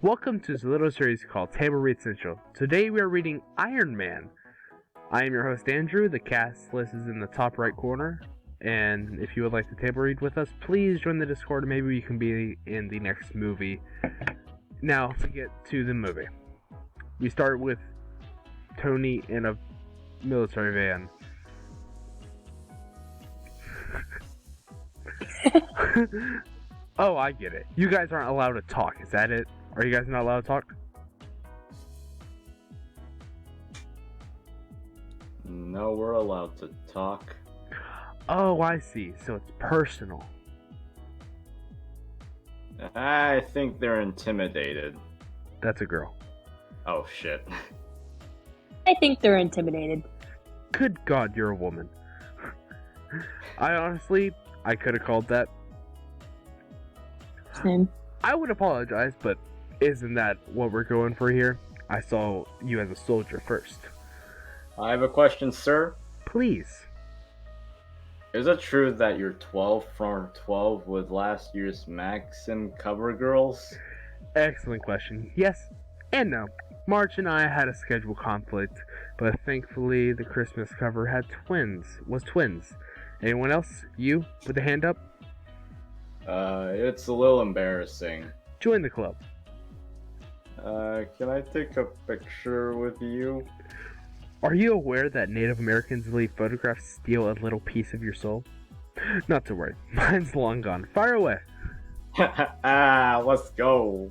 Welcome to this little series called Table Read Central. Today we are reading Iron Man. I am your host Andrew. The cast list is in the top right corner. And if you would like to table read with us, please join the Discord. Maybe you can be in the next movie. Now, to get to the movie. We start with Tony in a military van. Oh, I get it. You guys aren't allowed to talk. Is that it? Are you guys not allowed to talk? No, we're allowed to talk. Oh, I see. So it's personal. I think they're intimidated. That's a girl. Oh, shit. I think they're intimidated. Good God, you're a woman. I could have called that. Same. I would apologize, but isn't that what we're going for here? I saw you as a soldier first. I have a question, sir. Please. Is it true that you're 12 from 12 with last year's Maxim cover girls? Excellent question. Yes and no. March and I had a schedule conflict, but thankfully the Christmas cover was twins. Anyone else? You, with a hand up? It's a little embarrassing. Join the club. Can I take a picture with you? Are you aware that Native Americans leave photographs steal a little piece of your soul? Not to worry, mine's long gone. Fire away. Let's go.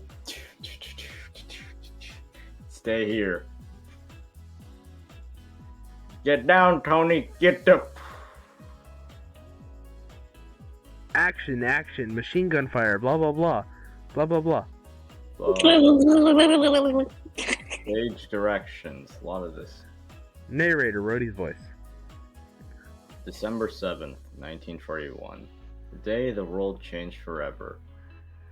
Stay here. Get down, Tony. Get the... Action, action, machine gun fire, blah blah blah. Blah blah blah. Stage directions. A lot of this. Narrator, Rohdey's voice. December 7th, 1941. The day the world changed forever.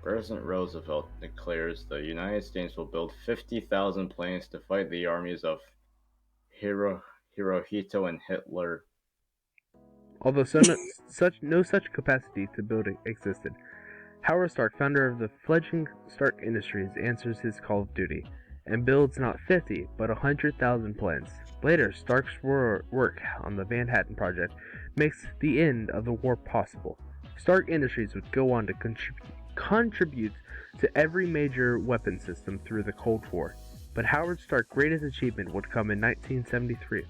President Roosevelt declares the United States will build 50,000 planes to fight the armies of Hirohito and Hitler. Although no such capacity to build existed, Howard Stark, founder of the fledgling Stark Industries, answers his call of duty and builds not 50, but 100,000 planes. Later, Stark's work on the Manhattan Project makes the end of the war possible. Stark Industries would go on to contribute to every major weapon system through the Cold War, but Howard Stark's greatest achievement would come in 1973.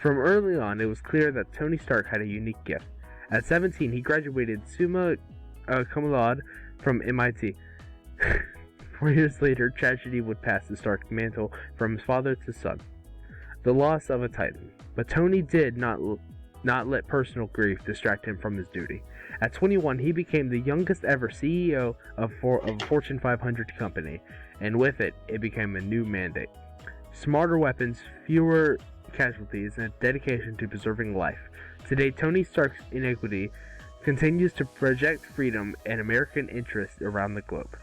From early on, it was clear that Tony Stark had a unique gift. At 17, he graduated summa cum laude from MIT. 4 years later, tragedy would pass the Stark mantle from his father to son. The loss of a titan. But Tony did not let personal grief distract him from his duty. At 21, he became the youngest ever CEO of a Fortune 500 company, and with it, it became a new mandate. Smarter weapons, fewer casualties, and a dedication to preserving life. Today, Tony Stark's inequity continues to project freedom and American interest around the globe.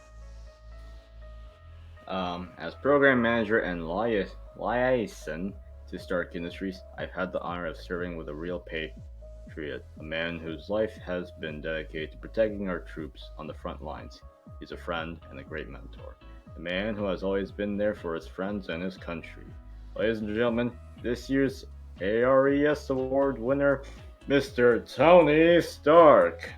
As program manager and liaison to Stark Industries, I've had the honor of serving with a real patriot, a man whose life has been dedicated to protecting our troops on the front lines. He's a friend and a great mentor, a man who has always been there for his friends and his country. Ladies and gentlemen, this year's ARES Award winner, Mr. Tony Stark.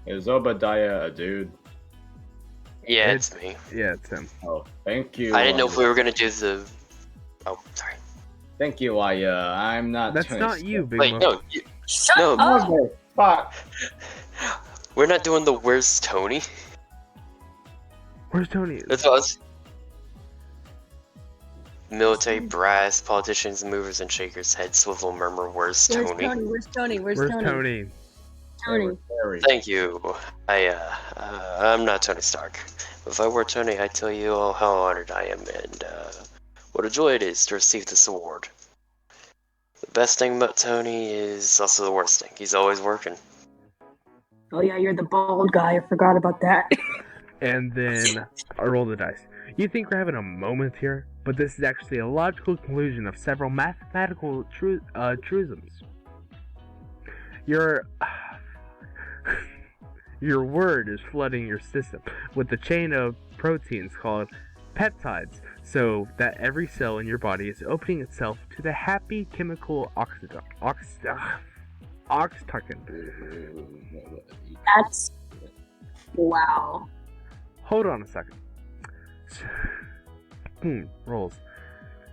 Is Obadiah a dude? Yeah, it's me. Yeah, it's him. Oh, thank you. I didn't know if we were gonna do the. Oh, sorry. Thank you, I'm not. That's Tony not Stark. you, Big Wait, Muff. no. Shut No. up! Fuck. We're not doing the Where's Tony? Where's Tony? That's us. Military brass, politicians, movers and shakers, head swivel, murmur, Where's Tony? Where's Tony? Where's Tony? Tony. Thank you. I'm not Tony Stark. If I were Tony, I'd tell you all how honored I am and what a joy it is to receive this award. The best thing about Tony is also the worst thing. He's always working. Oh yeah, you're the bald guy. I forgot about that. And then I roll the dice. You think we're having a moment here, but this is actually a logical conclusion of several mathematical truisms. Your your word is flooding your system with a chain of proteins called peptides, so that every cell in your body is opening itself to the happy chemical oxytocin. That's wow. Hold on a second. Rolls.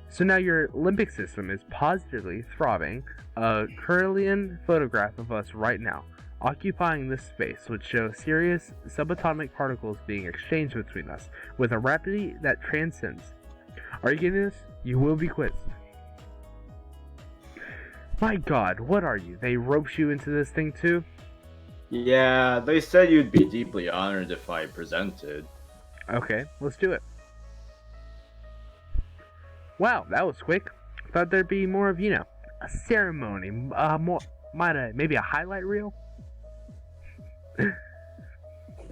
So now your limbic system is positively throbbing. A Curlian photograph of us right now, occupying this space, would show serious subatomic particles being exchanged between us with a rapidity that transcends. Are you getting this? You will be quizzed. My god, what are you? They roped you into this thing too? Yeah, they said you'd be deeply honored if I presented. Okay, let's do it. Wow, that was quick. Thought there'd be more of, a ceremony. Maybe a highlight reel?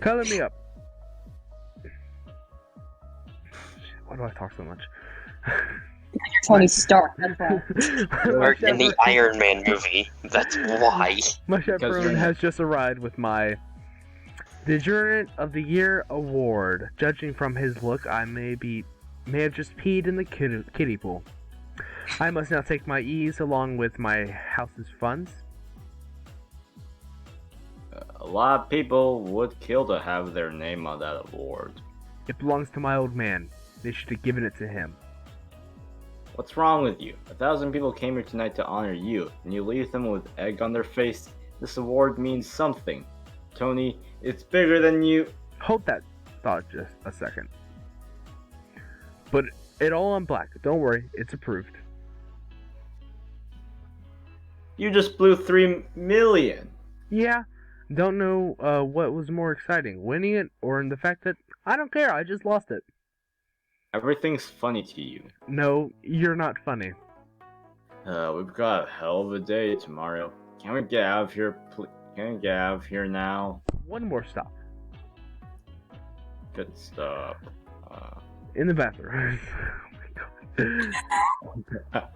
Color me up. Why do I talk so much? You're Tony Stark. That's why. Or in the Iron Man movie. That's why. My Because chaperone you're has just arrived with my Degenerate of the Year award. Judging from his look, I may have just peed in the kiddie pool. I must now take my ease along with my house's funds. A lot of people would kill to have their name on that award. It belongs to my old man. They should have given it to him. What's wrong with you? 1,000 people came here tonight to honor you, and you leave them with egg on their face. This award means something. Tony, it's bigger than you. Hold that thought just a second. But it all on black. Don't worry, it's approved. You just blew 3 million. Yeah, don't know what was more exciting, winning it or in the fact that I don't care, I just lost it. Everything's funny to you. No, you're not funny. We've got a hell of a day tomorrow. Can we get out of here, Can we get out of here now? One more stop. Good stuff. In the bathroom. Oh my god.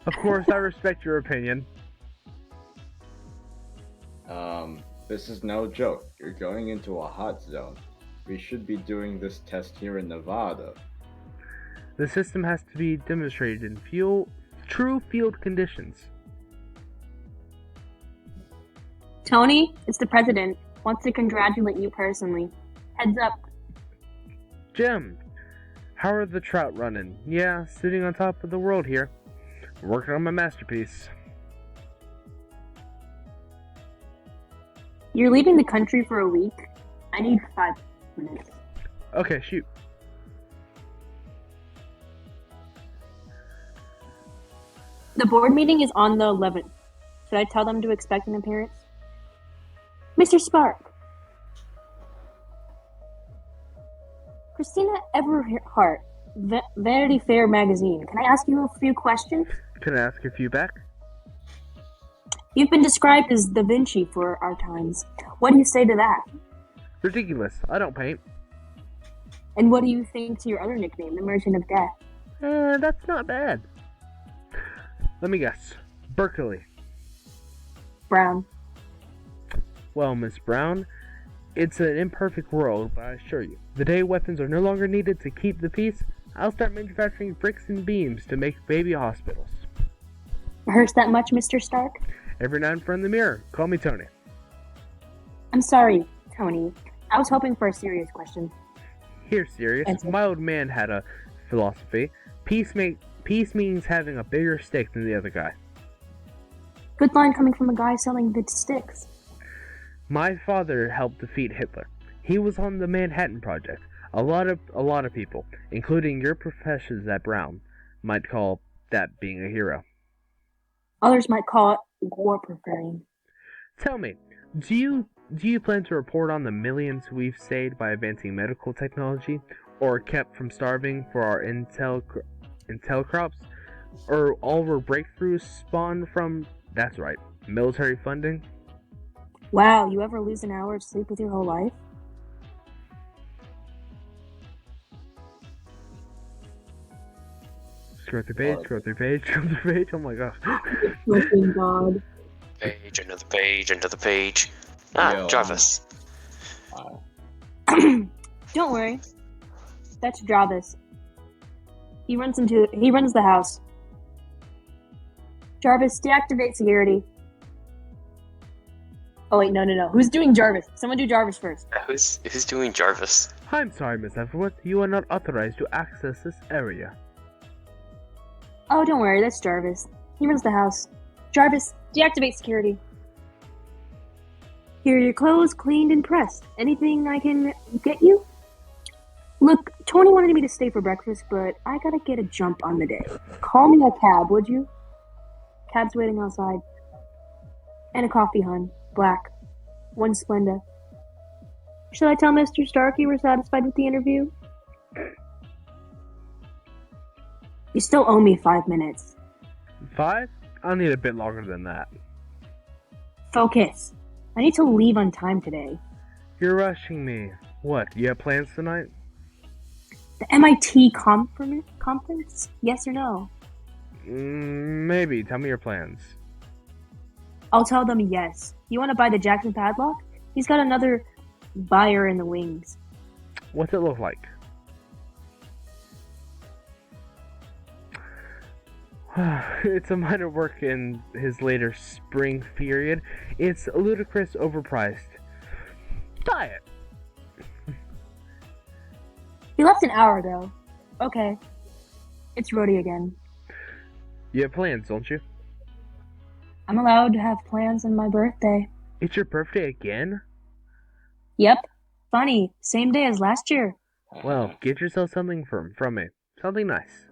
Of course, I respect your opinion. This is no joke. You're going into a hot zone. We should be doing this test here in Nevada. The system has to be demonstrated in true field conditions. Tony, it's the president. Wants to congratulate you personally. Heads up. Jim, how are the trout running? Yeah, sitting on top of the world here. Working on my masterpiece. You're leaving the country for a week? I need 5 minutes. Okay, shoot. The board meeting is on the 11th. Should I tell them to expect an appearance? Mr. Spark. Christina Everhart, Vanity Fair magazine. Can I ask you a few questions? Can I ask a few back? You've been described as Da Vinci for our times. What do you say to that? Ridiculous. I don't paint. And what do you think to your other nickname, the Merchant of Death? That's not bad. Let me guess. Berkeley. Brown. Well, Miss Brown, it's an imperfect world, but I assure you, the day weapons are no longer needed to keep the peace, I'll start manufacturing bricks and beams to make baby hospitals. Rehearse that much, Mr. Stark? Every night in front of the mirror, call me Tony. I'm sorry, Tony. I was hoping for a serious question. Here, serious. My old man had a philosophy. Peace means having a bigger stake than the other guy. Good line coming from a guy selling the sticks. My father helped defeat Hitler. He was on the Manhattan Project. A lot of people, including your professors at Brown, might call that being a hero. Others might call it war preparing. Tell me, do you plan to report on the millions we've saved by advancing medical technology, or kept from starving for our intel crops, or all our breakthroughs spawned from, that's right, military funding? Wow, you ever lose an hour of sleep with your whole life? Scroll through page, oh my gosh. Oh God. page, another page, another page. Ah, Yo, Jarvis. Don't worry. That's Jarvis. He runs the house. Jarvis, deactivate security. Oh wait, no. Who's doing Jarvis? Someone do Jarvis first. Who's doing Jarvis? I'm sorry, Miss Everworth. You are not authorized to access this area. Oh, don't worry, that's Jarvis. He runs the house. Jarvis, deactivate security. Here are your clothes, cleaned and pressed. Anything I can get you? Look, Tony wanted me to stay for breakfast, but I gotta get a jump on the day. Call me a cab, would you? Cab's waiting outside. And a coffee, hun. Black. One Splenda. Should I tell Mr. Stark you were satisfied with the interview? You still owe me 5 minutes. 5? I'll need a bit longer than that. Focus. I need to leave on time today. You're rushing me. What, you have plans tonight? The MIT conference? Yes or no? Maybe. Tell me your plans. I'll tell them yes. You want to buy the Jackson padlock? He's got another buyer in the wings. What's it look like? It's a minor work in his later spring period. It's ludicrous overpriced. Buy it! He left an hour ago. Okay. It's Rohdey again. You have plans, don't you? I'm allowed to have plans on my birthday. It's your birthday again? Yep. Funny. Same day as last year. Well, get yourself something from me. Something nice.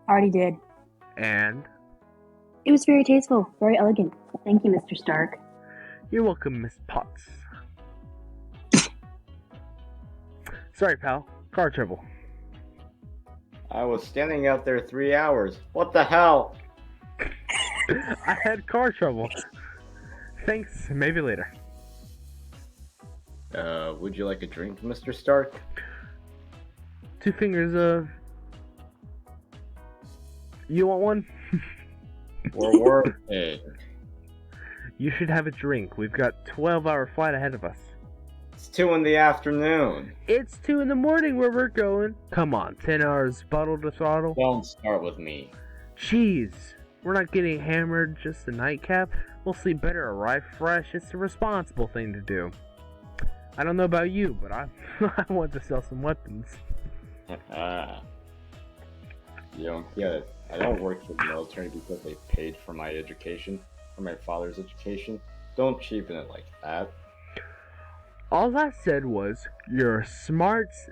Already did. And? It was very tasteful. Very elegant. Thank you, Mr. Stark. You're welcome, Miss Potts. Sorry, pal. Car trouble. I was standing out there 3 hours. What the hell? I had car trouble. Thanks. Maybe later. Would you like a drink, Mr. Stark? 2 fingers of... You want one? We're working. You should have a drink. We've got 12-hour flight ahead of us. It's 2 in the afternoon. It's 2 in the morning where we're going. Come on, 10 hours bottle to throttle. Don't start with me. Jeez, we're not getting hammered, just a nightcap. We'll sleep better, arrive fresh. It's the responsible thing to do. I don't know about you, but I want to sell some weapons. You don't get it. I don't work for the military because they paid for my education, for my father's education. Don't cheapen it like that. All I said was, your smarts,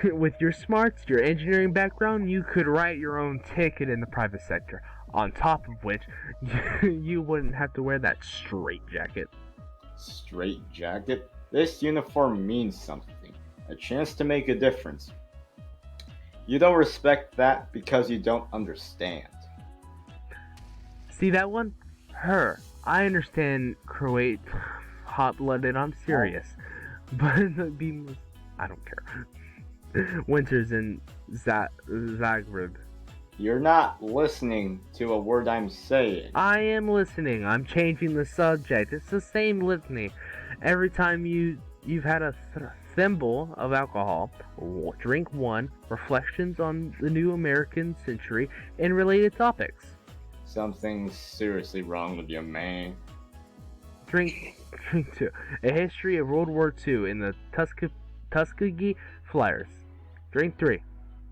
with your smarts, your engineering background, you could write your own ticket in the private sector. On top of which, you wouldn't have to wear that straight jacket. Straight jacket? This uniform means something. A chance to make a difference. You don't respect that because you don't understand. See that one? Her. I understand Croat, hot-blooded, I'm serious. But the beam, I don't care. Winters in Zagreb. You're not listening to a word I'm saying. I am listening. I'm changing the subject. It's the same litany. Every time you've had a thimble of alcohol, drink 1, reflections on the new American century, and related topics. Something's seriously wrong with you, man. Drink 2, a history of World War II in the Tuskegee Flyers. Drink 3.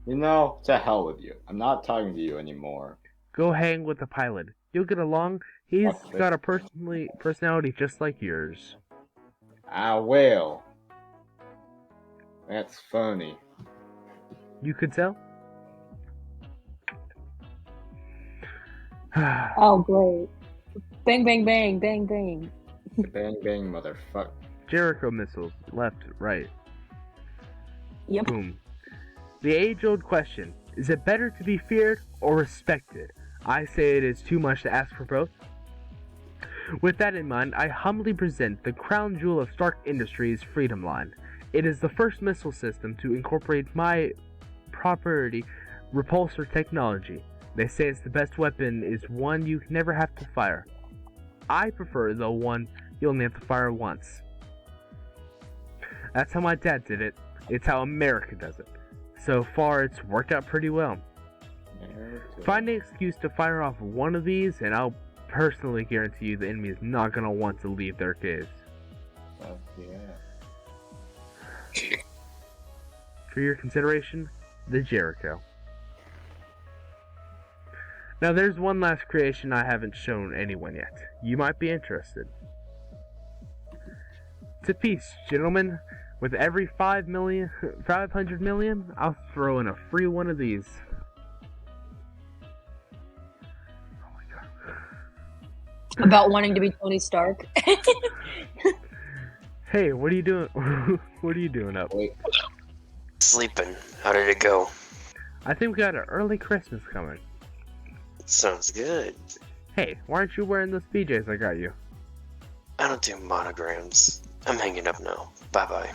You know, to hell with you. I'm not talking to you anymore. Go hang with the pilot. You'll get along. He's got a personality just like yours. I will. That's funny. You could tell? Oh, great. Bang, bang, bang, bang, bang. Bang, bang, motherfucker. Jericho missiles, left, right. Yep. Boom. The age-old question, is it better to be feared or respected? I say it is too much to ask for both. With that in mind, I humbly present the crown jewel of Stark Industries' Freedom Line. It is the first missile system to incorporate my proprietary repulsor technology. They say it's the best weapon is one you never have to fire. I prefer the one you only have to fire once. That's how my dad did it. It's how America does it. So far, it's worked out pretty well. Find an excuse to fire off one of these, and I'll personally guarantee you the enemy is not going to want to leave their caves. Fuck yeah. For your consideration, the Jericho. Now there's one last creation I haven't shown anyone yet. You might be interested. To peace, gentlemen. With every 500 million, I'll throw in a free one of these. Oh my god. About wanting to be Tony Stark. Hey, what are you doing? What are you doing up? Sleeping. How did it go? I think we got an early Christmas coming. Sounds good. Hey, why aren't you wearing those PJs I got you? I don't do monograms. I'm hanging up now. Bye-bye.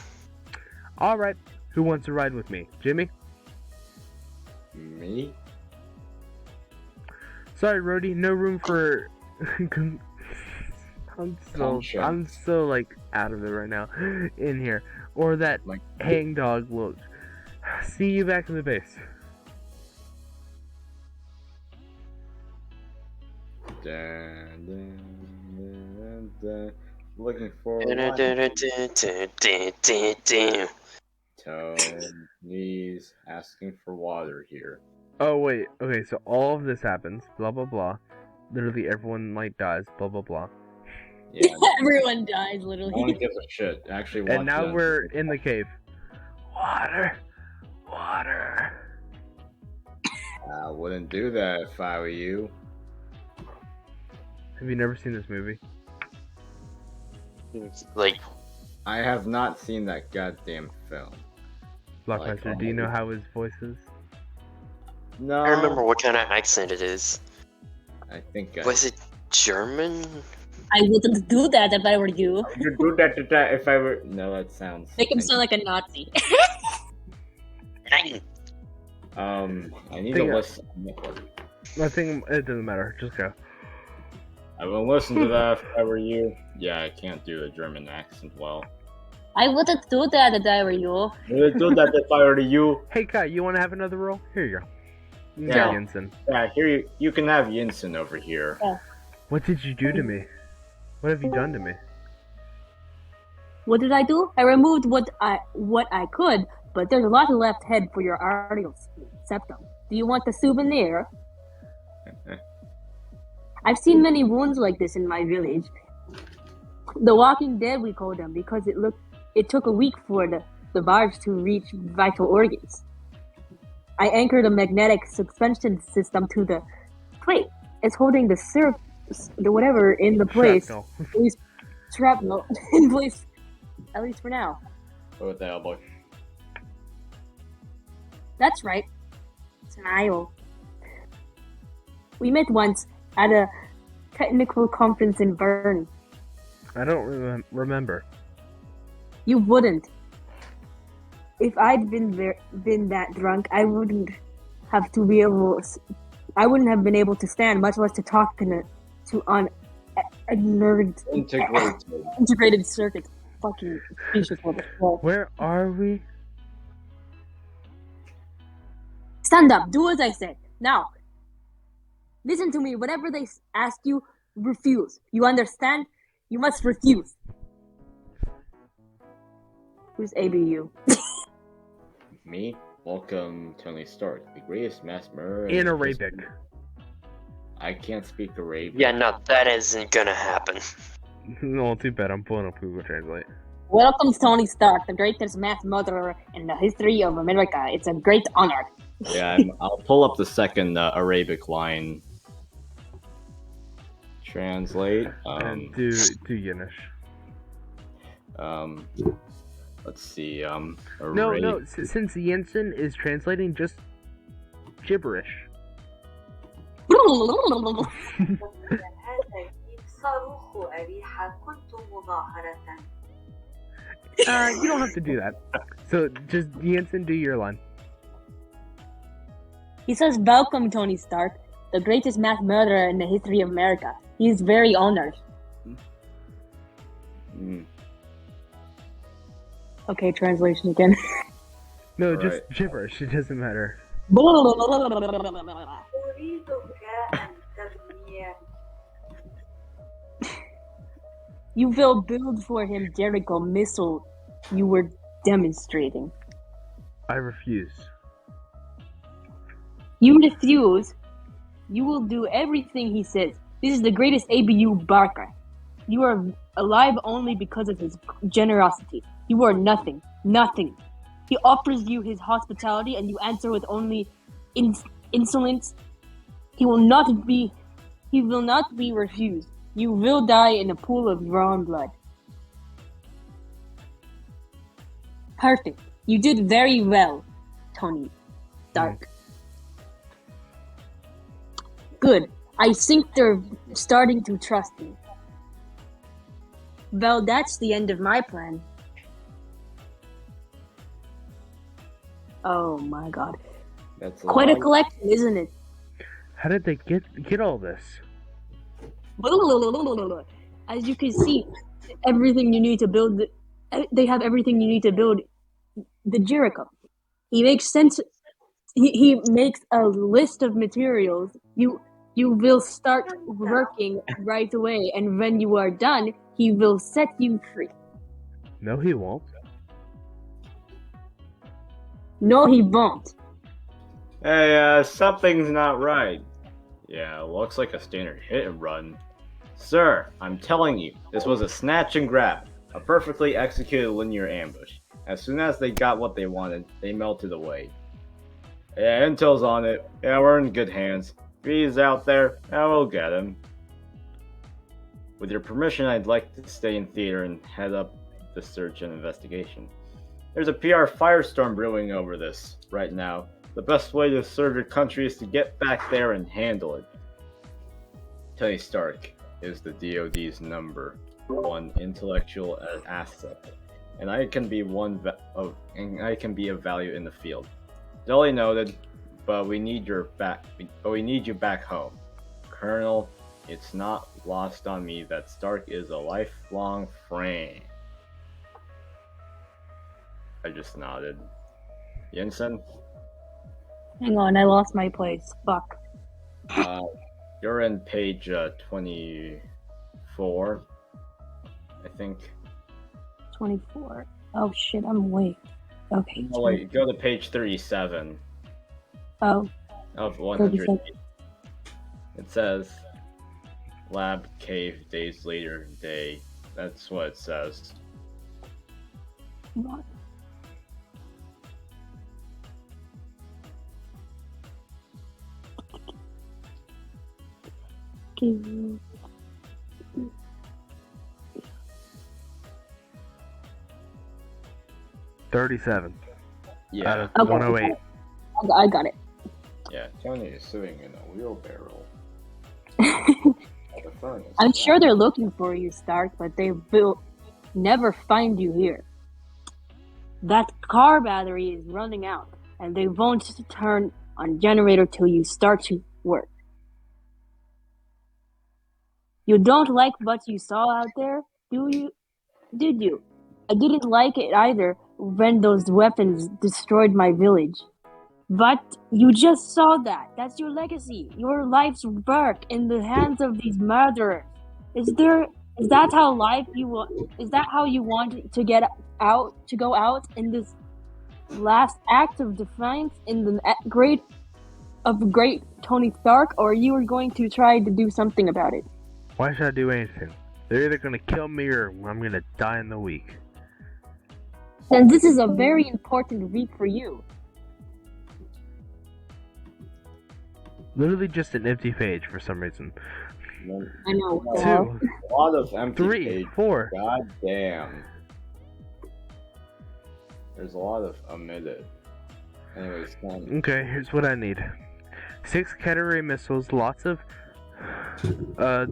Alright, who wants to ride with me? Jimmy? Me? Sorry, Rohdey, no room for... I'm so like out of it right now. In here. Or that hangdog look. See you back in the base. Looking for Tony's asking for water here. Oh wait, okay, so all of this happens, blah blah blah. Literally everyone dies, blah blah blah. Yeah. Everyone dies, No literally. one gives a shit. Actually, And now we're in the cave. Water. I wouldn't do that if I were you. Have you never seen this movie? Like, I have not seen that goddamn film. Blockbuster, do you know how his voice is? No. I remember what kind of accent it is. I think Was it German? I wouldn't do that if I were you. You do that if I were. No, that sounds. Make him sound like a Nazi. I need to listen. I think it doesn't matter. Just go. I will listen to that if I were you. Yeah, I can't do a German accent well. I wouldn't do that if I were you. I would do that if I were you. Hey Kai, you want to have another roll? Here you go. You Yeah. got Jensen. Yeah, here you can have Yinsen over here. What did you do to me? What have you done to me? What did I do? I removed what I could, but there's a lot left head for your article septum. Do you want the souvenir? I've seen many wounds like this in my village. The Walking Dead, we call them, because it took a week for the barge to reach vital organs. I anchored a magnetic suspension system to the plate. It's holding the syrup, the whatever, in the place. Shrapnel. At least shrapnel in place, at least for now. What the hell, boy? That's right. Smile. We met once at a technical conference in Bern. I don't remember. You wouldn't. If I'd been that drunk, I wouldn't have been able to stand, much less to talk on a nerd integrated circuit. Fucking species level. Where are we? Stand up. Do as I say. Now, listen to me. Whatever they ask you, refuse. You understand? You must refuse. Who's ABU? Me? Welcome, Tony Stark, the greatest mass murderer In Arabic. I can't speak Arabic. Yeah, no, that isn't gonna happen. No, too bad. I'm pulling up Google Translate. Welcome, Tony Stark, the greatest mass murderer in the history of America. It's a great honor. Yeah, I'll pull up the second Arabic line. Translate. And do Yiddish. Let's see. No. Since Jensen is translating just gibberish. You don't have to do that. So just Jensen, do your line. He says, "Welcome, Tony Stark, the greatest mass murderer in the history of America. He is very honored." Mm, Okay, translation again. No, All just right. gibberish. It doesn't matter. You will build for him Jericho missile you were demonstrating. I refuse. You refuse. You will do everything he says. This is the greatest ABU Barker. You are alive only because of his generosity. You are nothing. Nothing. He offers you his hospitality and you answer with only insolence. He will not be refused. You will die in a pool of your own blood. Perfect. You did very well, Tony Stark. Good. I think they're starting to trust me. Well, that's the end of my plan. Oh my god. That's Quite a lot. collection, isn't it? How did they get all this? As you can see, everything you need to build, they have everything you need to build the Jericho. He makes sense. He makes a list of materials. You will start working right away, and when you are done, he will set you free. No, he won't. No, he won't. Hey, something's not right. Yeah, looks like a standard hit and run. Sir, I'm telling you, this was a snatch and grab. A perfectly executed linear ambush. As soon as they got what they wanted, they melted away. Yeah, intel's on it. Yeah, we're in good hands. If he's out there, yeah, we'll get him. With your permission, I'd like to stay in theater and head up the search and investigation. There's a PR firestorm brewing over this right now. The best way to serve your country is to get back there and handle it. Tony Stark is the DoD's number one intellectual asset, and I can be of value in the field. Duly noted, but we need you back home, Colonel. It's not lost on me that Stark is a lifelong friend. I just nodded. Jensen? Hang on, I lost my place. Fuck. You're in page 24, I think. 24. Oh shit, I'm late. Okay. Oh wait, go to page 37 Oh, of 100. 37. It says, Lab Cave Days Later Day. That's what it says. What? Okay. 37 out Yeah, of Okay. 108. I got it. yeah. Tony is sitting in a wheelbarrow. The furnace. I'm sure they're looking for you, Stark, but they will never find you here. That car battery is running out, and they won't turn on generator till you start to work. You don't like what you saw out there, do you? Did you? I didn't like it either when those weapons destroyed my village. But you just saw that. That's your legacy. Your life's work in the hands of these murderers. Is that how you want to get out, to go out in this last act of defiance in the great Tony Stark, or you are going to try to do something about it? Why should I do anything? They're either gonna kill me or I'm gonna die in the week. Then this is a very important week for you. Literally just an empty page for some reason. I know. what the hell? 2, A lot of empty 3, page. 4. God damn. There's a lot of omitted. Anyways, Okay, here's what I need. 6 category missiles, lots of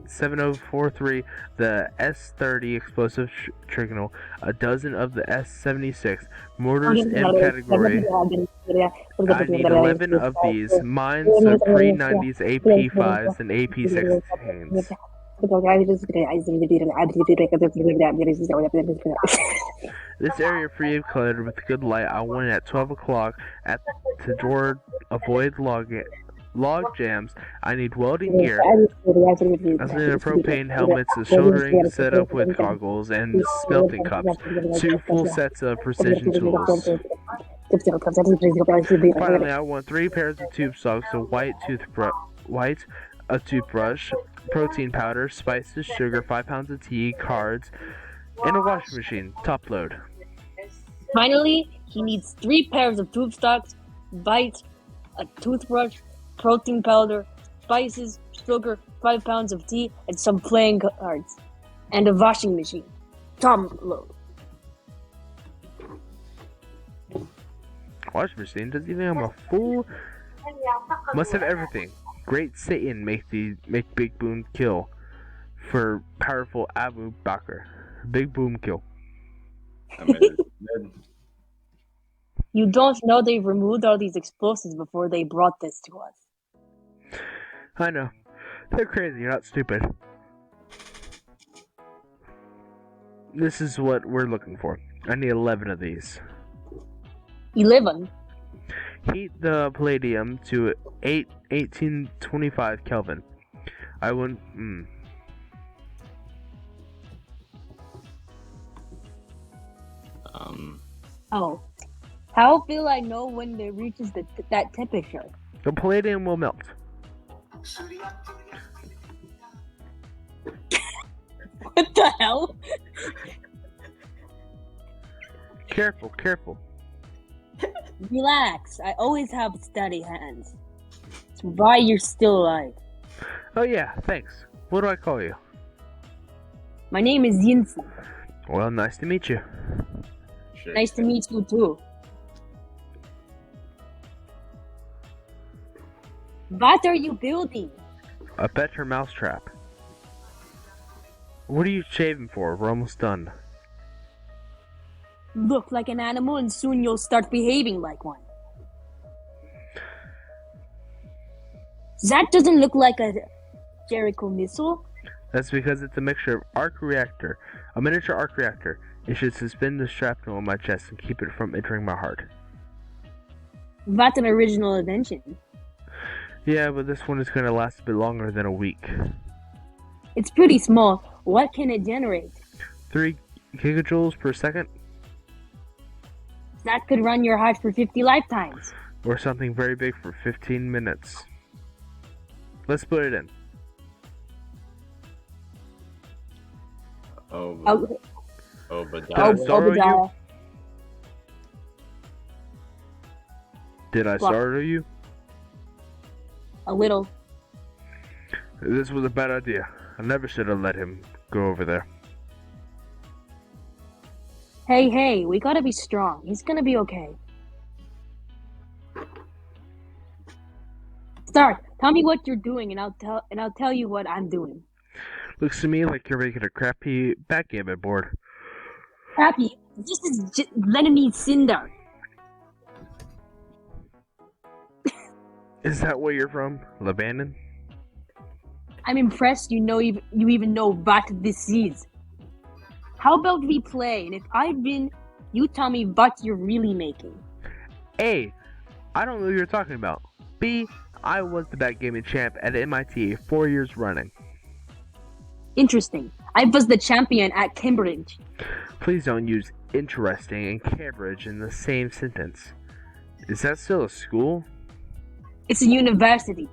7043, the S-30 explosive trigonal, a dozen of the S-76, mortars M category. I need 11 of these, mines of pre-90s AP5s and AP16s. This area free of clutter with good light. I went at 12 o'clock at to door avoid log jams. I need welding gear. I need a propane helmets, a shouldering set up with goggles, and smelting cups. 2 full sets of precision tools. Finally, I want 3 pairs of tube socks, a a toothbrush, protein powder, spices, sugar, 5 pounds of tea, cards, and a washing machine. Top load. Finally, he needs 3 pairs of tube socks, bites, a toothbrush, protein powder, spices, sugar, 5 pounds of tea, and some playing cards, and a washing machine. Top load. Washing machine doesn't even have a full. Must have everything. Great Satan make Big Boom kill for powerful Abu Bakr. Big Boom kill. You don't know they've removed all these explosives before they brought this to us. I know. They're crazy, you're not stupid. This is what we're looking for. I need 11 of these. 11? Heat the palladium to 1825 Kelvin. I wouldn't. Oh. How will I know when it reaches that temperature? The palladium will melt. What the hell? Careful. Relax. I always have steady hands. It's why you're still alive. Oh yeah, thanks. What do I call you? My name is Yinsen. Well, nice to meet you. Nice to meet you too. What are you building? A better mousetrap. What are you shaving for? We're almost done. Look like an animal and soon you'll start behaving like one. That doesn't look like a Jericho missile. That's because it's a mixture of arc reactor, a miniature arc reactor. It should suspend the shrapnel on my chest and keep it from entering my heart. That's an original invention. Yeah, but this one is going to last a bit longer than a week. It's pretty small. What can it generate? 3 gigajoules per second? That could run your heart for 50 lifetimes. Or something very big for 15 minutes. Let's put it in. Obadiah. Did I startle you? A little. This was a bad idea. I never should have let him go over there. Hey, we gotta be strong. He's gonna be okay. Start. Tell me what you're doing, and I'll tell you what I'm doing. Looks to me like you're making a crappy backgammon board. Happy. This is just Lebanese cinder. Is that where you're from? Lebanon? I'm impressed you even know what this is. How about we play, and if I win, you tell me what you're really making. A, I don't know what you're talking about. B, I was the backgammon champ at MIT 4 years running. Interesting. I was the champion at Cambridge. Please don't use interesting and Cambridge in the same sentence. Is that still a school? It's a university.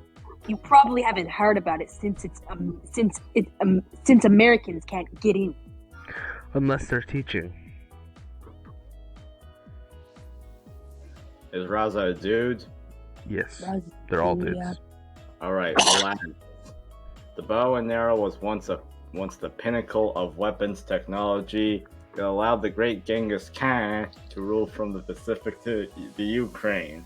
You probably haven't heard about it since Americans can't get in. Unless they're teaching. Is Raza a dude? Yes, they're all dudes. Yeah. Alright, relax. The bow and arrow was once the pinnacle of weapons technology. It allowed the great Genghis Khan to rule from the Pacific to the Ukraine.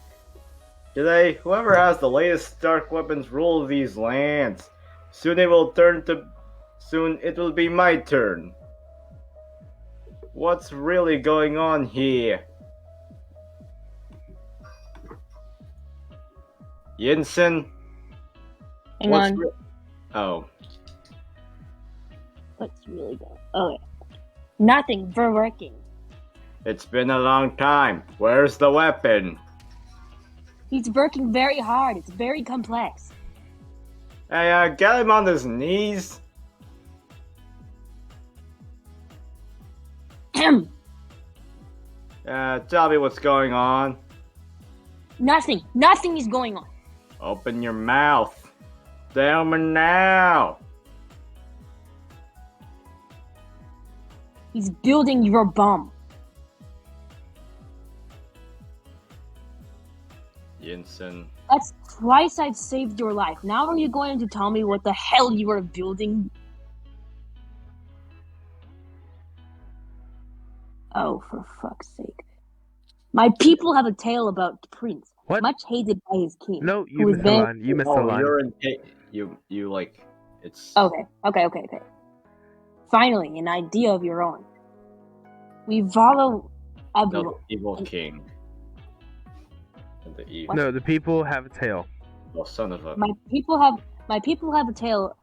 Today, whoever has the latest dark weapons rule these lands. Soon it will be my turn. What's really going on here? Yinsen? Hang on. Oh. What's really going on? Okay. Nothing. We're working. It's been a long time. Where's the weapon? He's working very hard. It's very complex. Hey, get him on his knees. Ahem. Tell me what's going on. Nothing. Nothing is going on. Open your mouth. Tell me now. He's building your bomb. Yinsen. That's twice I've saved your life. Now are you going to tell me what the hell you are building? Oh, for fuck's sake. My people have a tale about the prince, What? much hated by his king. No, who you was missed the then- line. You missed the Oh, line. you're in. You like. It's. Okay. Finally, an idea of your own. We follow No, Abu. the evil king. The evil. No, the people have a tail. Oh, son of a. My people have a tale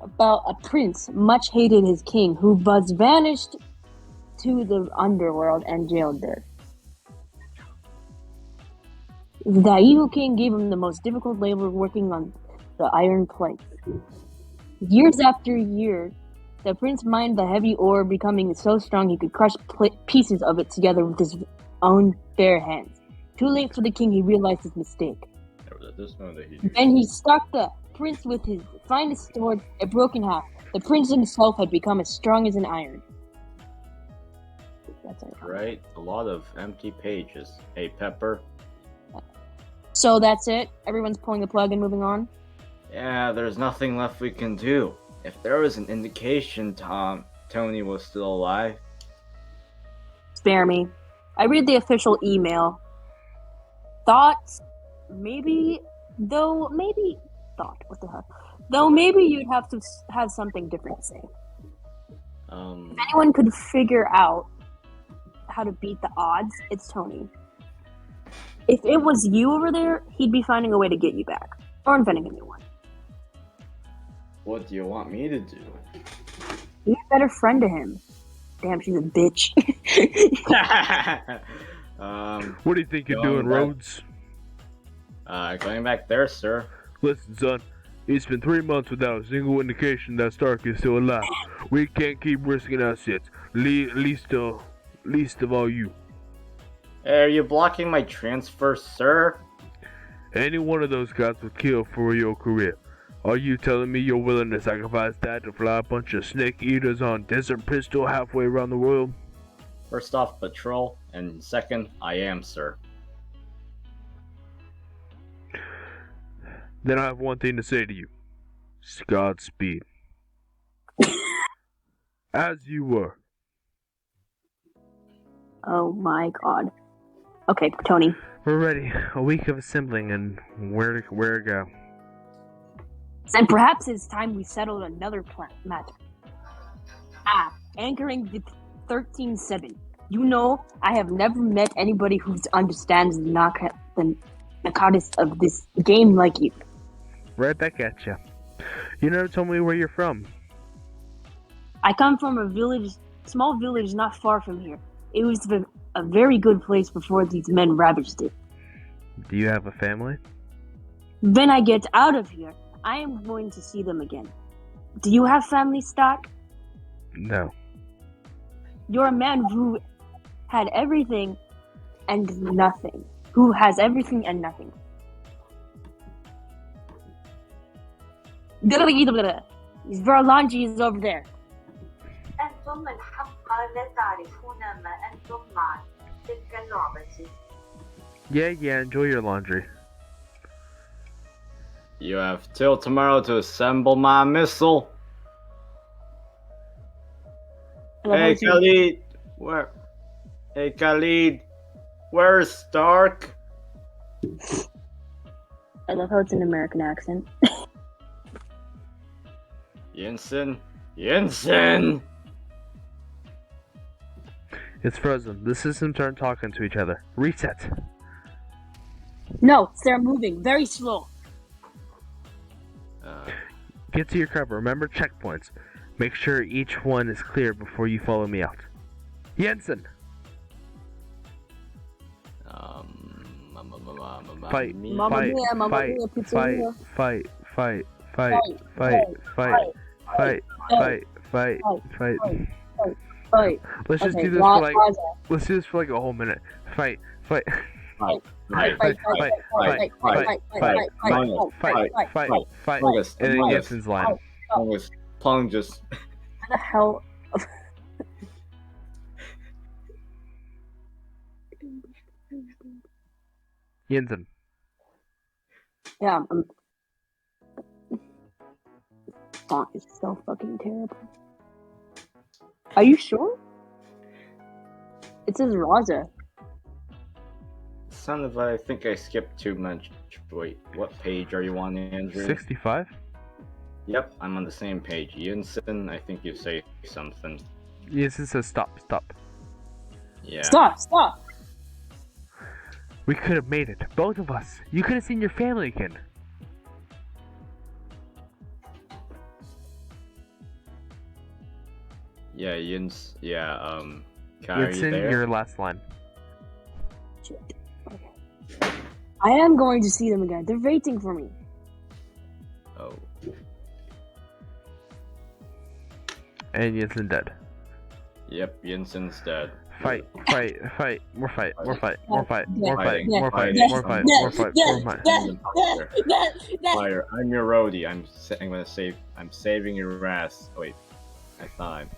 about a prince much hated his king, who was vanished to the underworld and jailed there. The evil king gave him the most difficult labor working on the iron planks. Years after year, the prince mined the heavy ore, becoming so strong he could crush pieces of it together with his own bare hands. Too late for the king, he realized his mistake. Then he struck the prince with his finest sword. It broke in half. The prince himself had become as strong as an iron. That's it. Right? A lot of empty pages. Hey, Pepper. So that's it? Everyone's pulling the plug and moving on? Yeah, there's nothing left we can do. If there was an indication Tony was still alive. Spare me. I read the official email. Thoughts? What the heck? Though maybe you'd have to have something different to say. If anyone could figure out how to beat the odds, it's Tony. If it was you over there, he'd be finding a way to get you back. Or inventing a new one. What do you want me to do? Be a better friend to him. Damn, she's a bitch. What do you think you're doing, Rhodes? Going back there, sir. Listen, son. It's been 3 months without a single indication that Stark is still alive. We can't keep risking assets. Least of all you. Hey, are you blocking my transfer, sir? Any one of those guys would kill for your career. Are you telling me you're willing to sacrifice that to fly a bunch of snake eaters on Desert Pistol halfway around the world? First off, patrol, and second, I am, sir. Then I have one thing to say to you. Godspeed. As you were. Oh my god. Okay, Tony. We're ready. A week of assembling and where to go. Then perhaps it's time we settled another matter. Anchoring the 13-7. You know, I have never met anybody who understands the narcotics of this game like you. Right back at you. You never told me where you're from. I come from a small village not far from here. It was a very good place before these men ravaged it. Do you have a family? When I get out of here, I am going to see them again. Do you have family stock? No. You're a man who had everything and nothing. Who has everything and nothing. Verlangi is over there. أنتم من حق لا تعرفون ما أنتم مع تلك اللعبة. Yeah, enjoy your laundry. You have till tomorrow to assemble my missile. Hey, Khalid! Hey, Khalid! Where's Stark? I love how it's an American accent. Yinsen! Yinsen! It's frozen. The systems aren't talking to each other. Reset. No, they're moving very slow. Get to your cover. Remember checkpoints. Make sure each one is clear before you follow me out. Jensen! Fight, Mamma fight, mia, mamma fight, mia, fight, pizzeria. fight, fight, fight, fight, fight, fight, fight, fight. Fight. Let's just Okay, do this for Raza. let's do this for like a whole minute. Fight, fight, Fight, Fight, fight, fight, fight, fight, fight, Plungus, and then Plungus, Jensen's line. Plungus. What the hell? Jensen. Yeah, font is so fucking terrible. Are you sure? It says Raza. Son of, I think I skipped too much. Wait, what page are you on, Andrew? 65? Yep, I'm on the same page. Jensen, I think you say something. Jensen says stop, stop. Yeah. Stop! We could have made it, both of us. You could have seen your family again. Yeah, Kai, are you Jensen, there? your last line. Shit. Okay. I am going to see them again. They're waiting for me. Oh. And Jensen dead. Yep, Jensen's dead. Fight, fight, fight, more fight, more fight, more fight, Yeah, more fight, yeah, more fight, yeah, more fight, yeah, more fight, yeah, more fight. Fire, I'm your roadie. I'm gonna save. I'm saving your ass. Oh, wait, I thought I'm.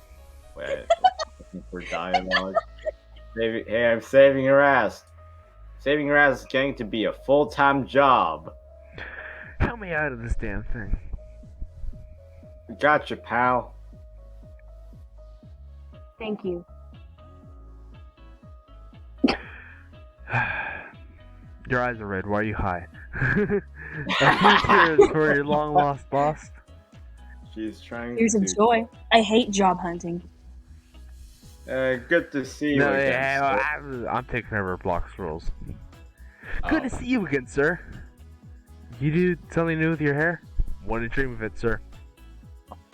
Wait, I'm looking for dialogue. Hey, I'm saving your ass. Saving your ass is getting to be a full-time job. Help me out of this damn thing. Gotcha, pal. Thank you. Your eyes are red. Why are you high? A few tears for your long lost boss. She's trying Here's to. a joy. I hate job hunting. Good to see you No, again. yeah, I'm taking over Block's rules. Good to see you again, sir. You do something new with your hair? Want to dream of it, sir.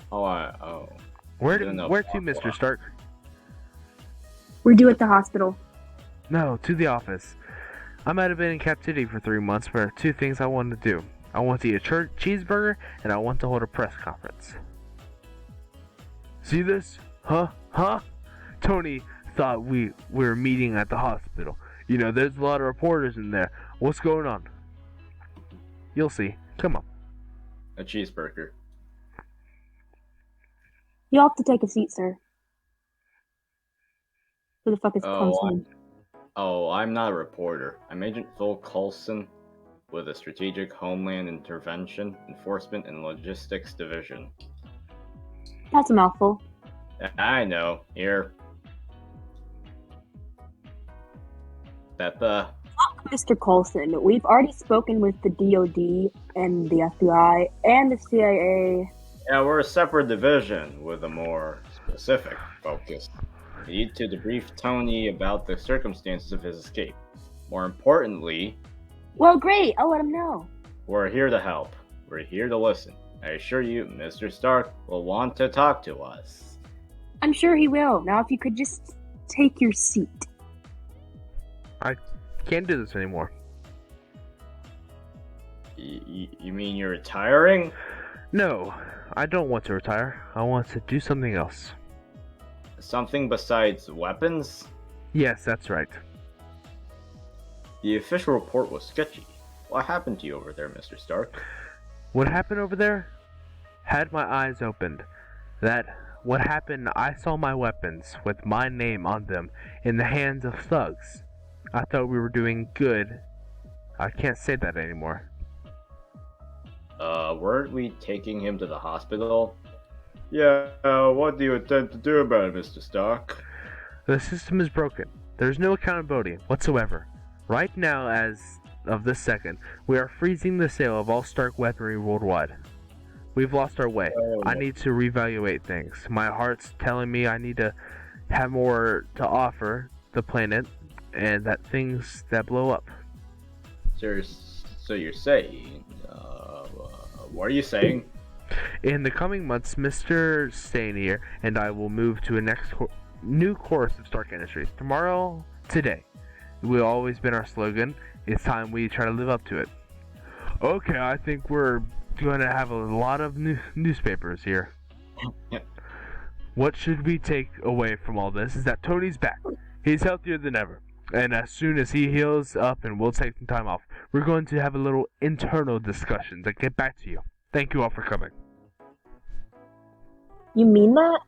Where don't know. to, Mr. Stark? We're due at the hospital. No, to the office. I might have been in captivity for 3 months, but there are 2 things I want to do. I want to eat a cheeseburger, and I want to hold a press conference. See this? Huh? Tony thought we were meeting at the hospital. You know, there's a lot of reporters in there. What's going on? You'll see. Come on. A cheeseburger. You'll have to take a seat, sir. Who the fuck is Coulson? I'm not a reporter. I'm Agent Phil Coulson with the Strategic Homeland Intervention, Enforcement, and Logistics Division. That's a mouthful. I know. Here. Peppa. Mr. Coulson, we've already spoken with the DOD and the FBI and the CIA. Yeah, we're a separate division with a more specific focus. We need to debrief Tony about the circumstances of his escape. More importantly, Well, great. I'll let him know. we're here to help. We're here to listen. I assure you, Mr. Stark will want to talk to us. I'm sure he will. Now, if you could just take your seat. Can't do this anymore. You mean you're retiring? No, I don't want to retire. I want to do something else. Something besides weapons? Yes, that's right. The official report was sketchy. What happened to you over there, Mr. Stark? What happened over there? Had my eyes opened. What happened, I saw my weapons with my name on them in the hands of thugs. I thought we were doing good. I can't say that anymore. Weren't we taking him to the hospital? Yeah, what do you intend to do about it, Mr. Stark? The system is broken. There's no accountability whatsoever. Right now, as of this second, we are freezing the sale of all Stark weaponry worldwide. We've lost our way. I need to reevaluate things. My heart's telling me I need to have more to offer the planet, and that things that blow up. So you're saying, what are you saying? In the coming months, Mr. Stanier and I will move to a new course of Stark Industries. Tomorrow, today. It will always been our slogan. It's time we try to live up to it. Okay, I think we're going to have a lot of newspapers here. What should we take away from all this is that Tony's back. He's healthier than ever. And as soon as he heals up and we'll take some time off, we're going to have a little internal discussion to get back to you. Thank you all for coming. You mean that?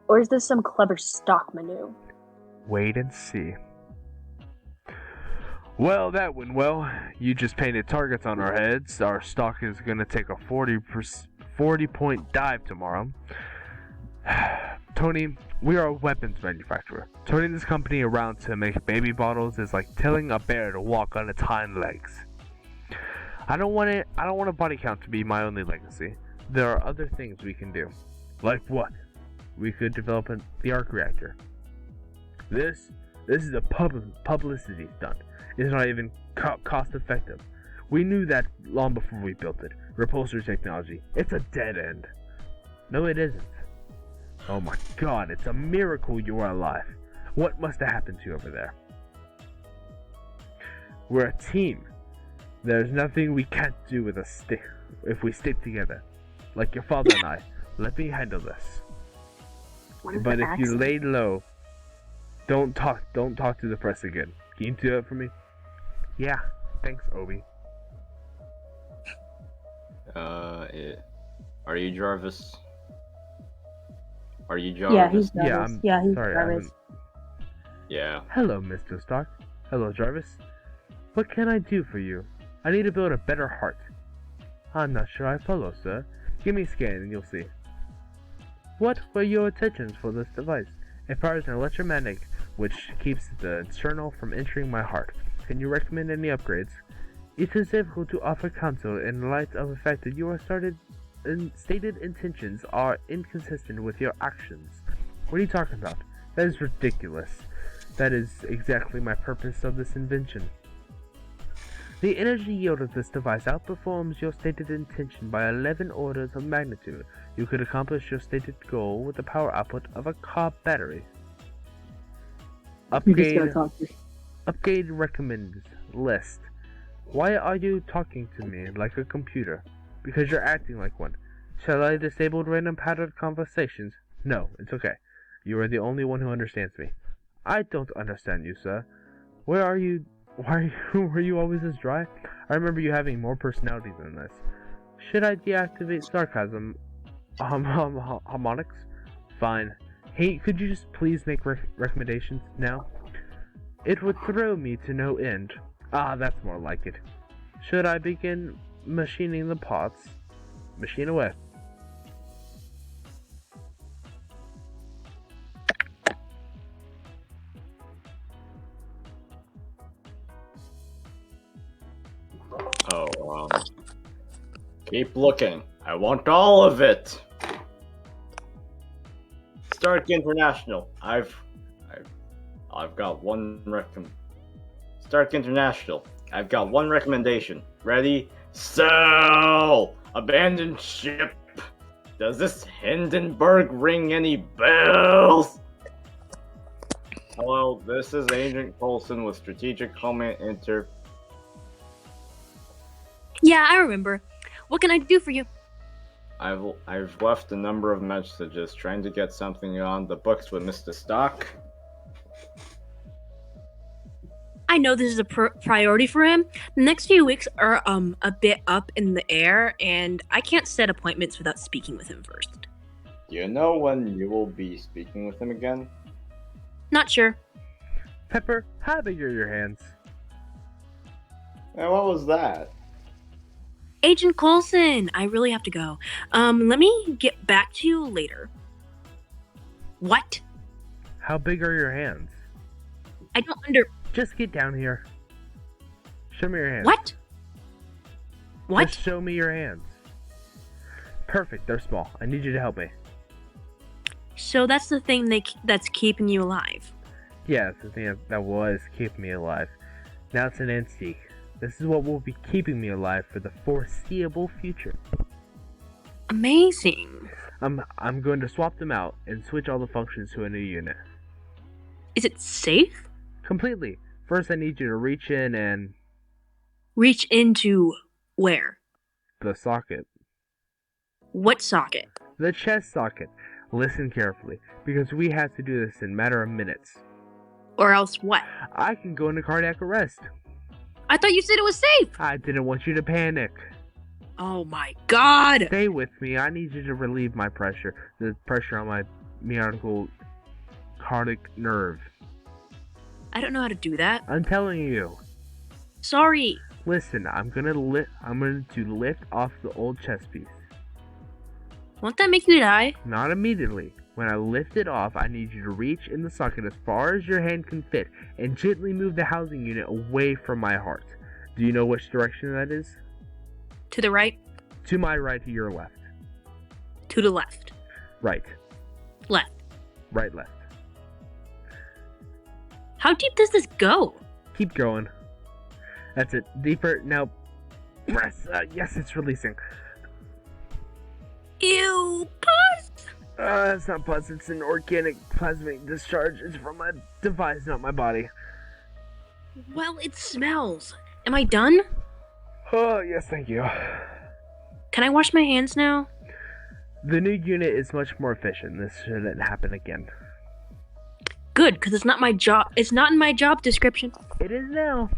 Or is this some clever stock maneuver? Wait and see. Well, that went well. You just painted targets on our heads. Our stock is going to take a 40-point dive tomorrow. Tony, we are a weapons manufacturer. Turning this company around to make baby bottles is like telling a bear to walk on its hind legs. I don't want a body count to be my only legacy. There are other things we can do. Like what? We could develop the arc reactor. This is a publicity stunt. It's not even cost effective. We knew that long before we built it. Repulsor technology. It's a dead end. No, it isn't. Oh my god, it's a miracle you are alive. What must have happened to you over there? We're a team. There's nothing we can't do with if we stick together. Like your father and I. Let me handle this. But if you lay low, don't talk to the press again. Can you do it for me? Yeah, thanks, Obi. Are you Jarvis? Are you Jarvis? Yeah, he's Jarvis. He's sorry, Jarvis. Yeah. Hello, Mr. Stark. Hello, Jarvis. What can I do for you? I need to build a better heart. I'm not sure I follow, sir. Give me a scan and you'll see. What were your intentions for this device? It fires an electromagnetic, which keeps the external from entering my heart. Can you recommend any upgrades? It is difficult to offer counsel in light of the fact that your stated intentions are inconsistent with your actions. What are you talking about? That is ridiculous. That is exactly my purpose of this invention. The energy yield of this device outperforms your stated intention by 11 orders of magnitude. You could accomplish your stated goal with the power output of a car battery. Upgrade recommended list. Why are you talking to me like a computer? Because you're acting like one. Shall I disable random patterned conversations? No, it's okay. You are the only one who understands me. I don't understand you, sir. Were you always this dry? I remember you having more personality than this. Should I deactivate sarcasm harmonics? Fine. Hey, could you just please make recommendations now? It would throw me to no end. Ah, that's more like it. Should I begin machining the parts? Machine away. Oh, keep looking. I want all of it. Stark International. I've got one Stark International. I've got one recommendation. Ready? Sell! Abandoned ship. Does this Hindenburg ring any bells? Hello, this is Agent Coulson with Strategic Command Inter. Yeah, I remember. What can I do for you? I've left a number of messages trying to get something on the books with Mr. Stock. I know this is a priority for him. The next few weeks are a bit up in the air, and I can't set appointments without speaking with him first. Do you know when you will be speaking with him again? Not sure. Pepper, how big are your hands? And what was that? Agent Coulson, I really have to go. Let me get back to you later. What? How big are your hands? I don't Just get down here. Show me your hands. What? What? Just show me your hands. Perfect, they're small. I need you to help me. So that's the thing that's keeping you alive. Yeah, it's the thing that was keeping me alive. Now it's an antique. This is what will be keeping me alive for the foreseeable future. Amazing. I'm going to swap them out and switch all the functions to a new unit. Is it safe? Completely. First, I need you to reach in and... Reach into where? the socket. What socket? The chest socket. Listen carefully, because we have to do this in a matter of minutes. Or else what? I can go into cardiac arrest. I thought you said it was safe. I didn't want you to panic. Oh my god. Stay with me. I need you to relieve my pressure. The pressure on my myocardial cardiac nerve. I don't know how to do that. I'm telling you. Sorry. Listen, I'm going to lift off the old chest piece. Won't that make you die? Not immediately. When I lift it off, I need you to reach in the socket as far as your hand can fit and gently move the housing unit away from my heart. Do you know which direction that is? To the right? To my right, to your left. To the left. Right. Left. Right, left. How deep does this go? Keep going. That's it. Deeper. Now, press. Yes, it's releasing. Ew, pus! It's not pus. It's an organic plasmic discharge. It's from my device, not my body. Well, it smells. Am I done? Oh, yes, thank you. Can I wash my hands now? The new unit is much more efficient. This shouldn't happen again. Good, because it's not my job. It's not in my job description. It is now.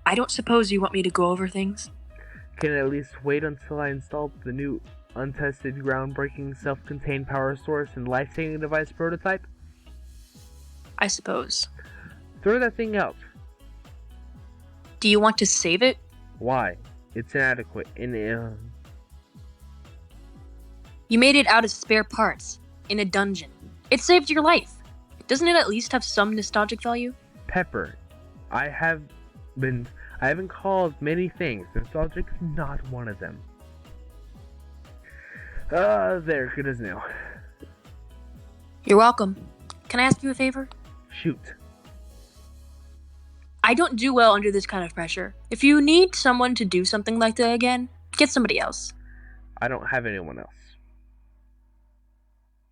I don't suppose you want me to go over things? Can I at least wait until I install the new untested, groundbreaking, self-contained power source and life-saving device prototype? I suppose. Throw that thing out. Do you want to save it? Why? It's inadequate. You made it out of spare parts, in a dungeon. It saved your life. Doesn't it at least have some nostalgic value? Pepper, I haven't called many things. Nostalgic's not one of them. There, good as new. You're welcome. Can I ask you a favor? Shoot. I don't do well under this kind of pressure. If you need someone to do something like that again, get somebody else. I don't have anyone else.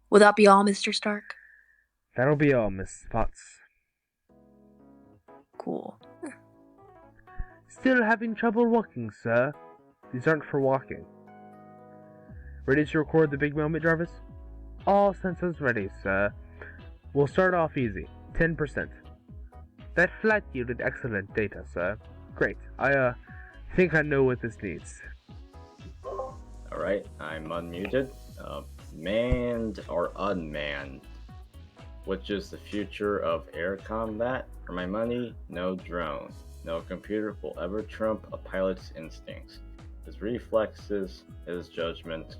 Will that be all, Mr. Stark? That'll be all, Miss Potts. Cool. Still having trouble walking, sir? These aren't for walking. Ready to record the big moment, Jarvis? All sensors ready, sir. We'll start off easy. 10%. That flight yielded excellent data, sir. Great. I think I know what this needs. Alright, I'm unmuted. Manned or unmanned? Which is the future of air combat? For my money, no drone. No computer will ever trump a pilot's instincts. His reflexes, his judgment.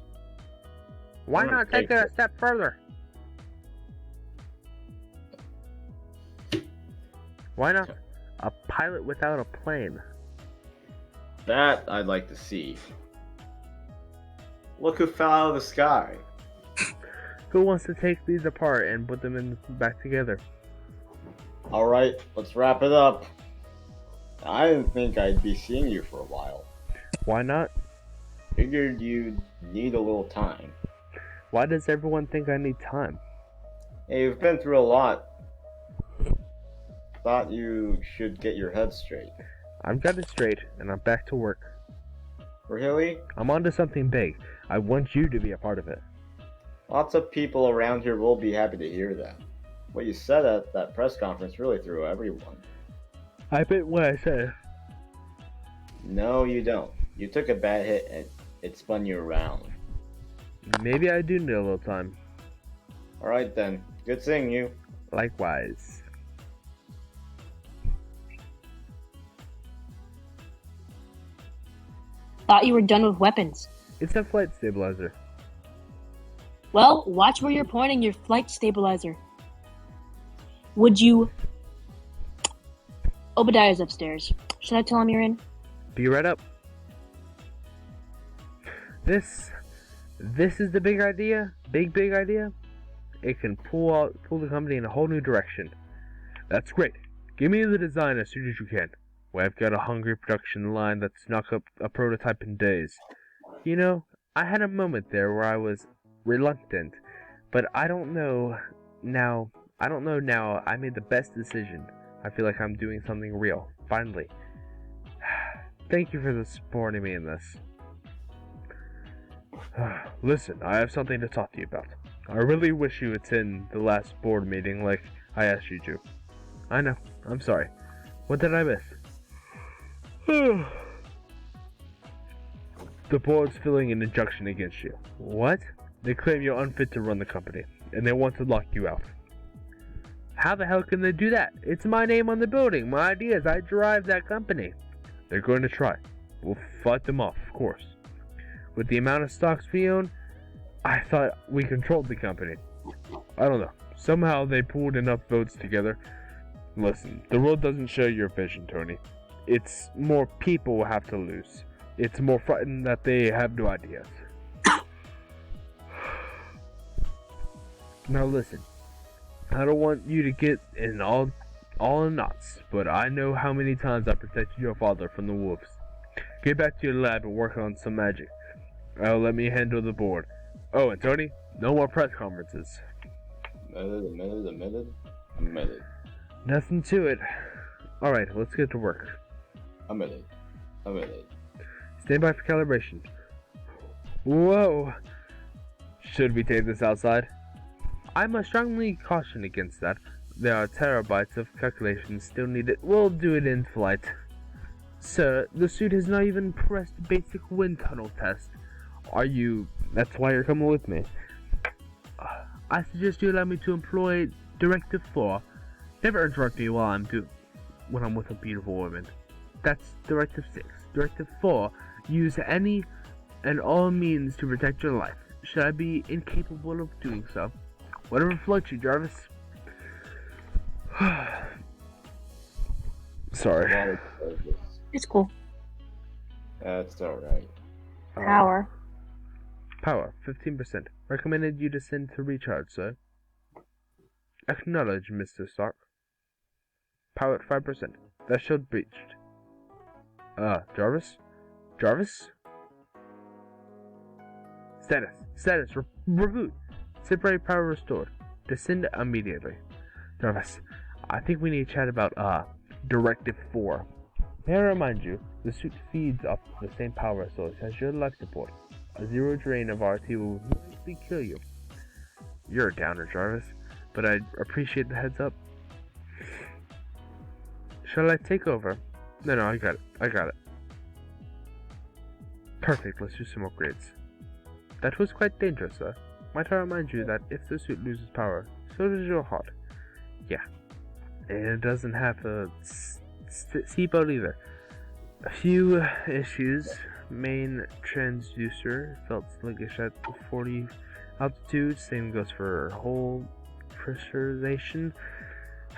Why not take it a step further? Why not a pilot without a plane? That I'd like to see. Look who fell out of the sky. Who wants to take these apart and put them back together? Alright, let's wrap it up. I didn't think I'd be seeing you for a while. Why not? Figured you'd need a little time. Why does everyone think I need time? Hey, you've been through a lot. Thought you should get your head straight. I've got it straight, and I'm back to work. Really? I'm onto something big. I want you to be a part of it. Lots of people around here will be happy to hear that. What you said at that press conference really threw everyone. I meant what I said. No, you don't. You took a bad hit and it spun you around. Maybe I do need a little time. Alright then. Good seeing you. Likewise. Thought you were done with weapons. It's a flight stabilizer. Well, watch where you're pointing your flight stabilizer. Would you... Obadiah's upstairs. Should I tell him you're in? Be right up. This is the big idea. Big idea. It can pull the company in a whole new direction. That's great. Give me the design as soon as you can. Well, I've got a hungry production line that's knock up a prototype in days. You know, I had a moment there where I was reluctant, but I don't know now. I made the best decision. I feel like I'm doing something real, finally. Thank you for supporting me in this. Listen, I have something to talk to you about. I really wish you attend the last board meeting like I asked you to. I know, I'm sorry. What did I miss? The board's filing an injunction against you. What? They claim you're unfit to run the company, and they want to lock you out. How the hell can they do that? It's my name on the building, my ideas, I drive that company. They're going to try. We'll fight them off, of course. With the amount of stocks we own, I thought we controlled the company. I don't know. Somehow they pulled enough votes together. Listen, the world doesn't share your vision, Tony. It's more people will have to lose. It's more frightened that they have no ideas. Now listen, I don't want you to get in all in knots, but I know how many times I protected your father from the wolves. Get back to your lab and work on some magic. Let me handle the board. Oh, and Tony, no more press conferences. A minute. Nothing to it. Alright, let's get to work. A minute. Stand by for calibration. Whoa! Should we take this outside? I must strongly caution against that. There are terabytes of calculations still needed. We'll do it in flight. Sir, the suit has not even passed basic wind tunnel test. That's why you're coming with me. I suggest you allow me to employ Directive 4. Never interrupt me when I'm with a beautiful woman. That's Directive 6. Directive 4. Use any and all means to protect your life. Should I be incapable of doing so? Whatever floats you, Jarvis. Sorry. It's cool. That's alright. Power. Power, 15%. Recommended you descend to recharge, sir. Acknowledge, Mr. Stark. Power at 5%. That shield breached. Jarvis? Jarvis? Status, reboot. Temporary power restored. Descend immediately. Jarvis, I think we need to chat about, Directive 4. May I remind you, the suit feeds off the same power source as your life support. A zero drain of RT will likely kill you. You're a downer, Jarvis, but I'd appreciate the heads up. Shall I take over? No, I got it. Perfect, let's do some upgrades. That was quite dangerous, sir. Might I remind you that if the suit loses power, so does your heart. Yeah. And it doesn't have a seatbelt either. A few issues. Main transducer felt sluggish at 40 altitude. Same goes for hull pressurization.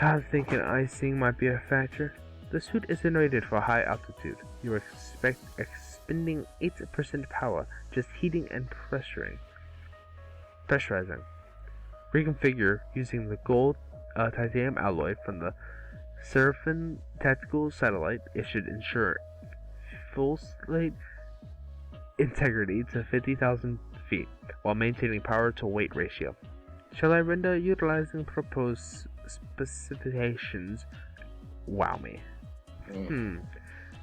I'm thinking icing might be a factor. The suit isn't rated for high altitude. You are expending 8% power just heating and pressurizing. Reconfigure using the gold titanium alloy from the Seraphim tactical satellite. It should ensure full slate integrity to 50,000 feet while maintaining power to weight ratio. Shall I render utilizing proposed specifications? Wow me.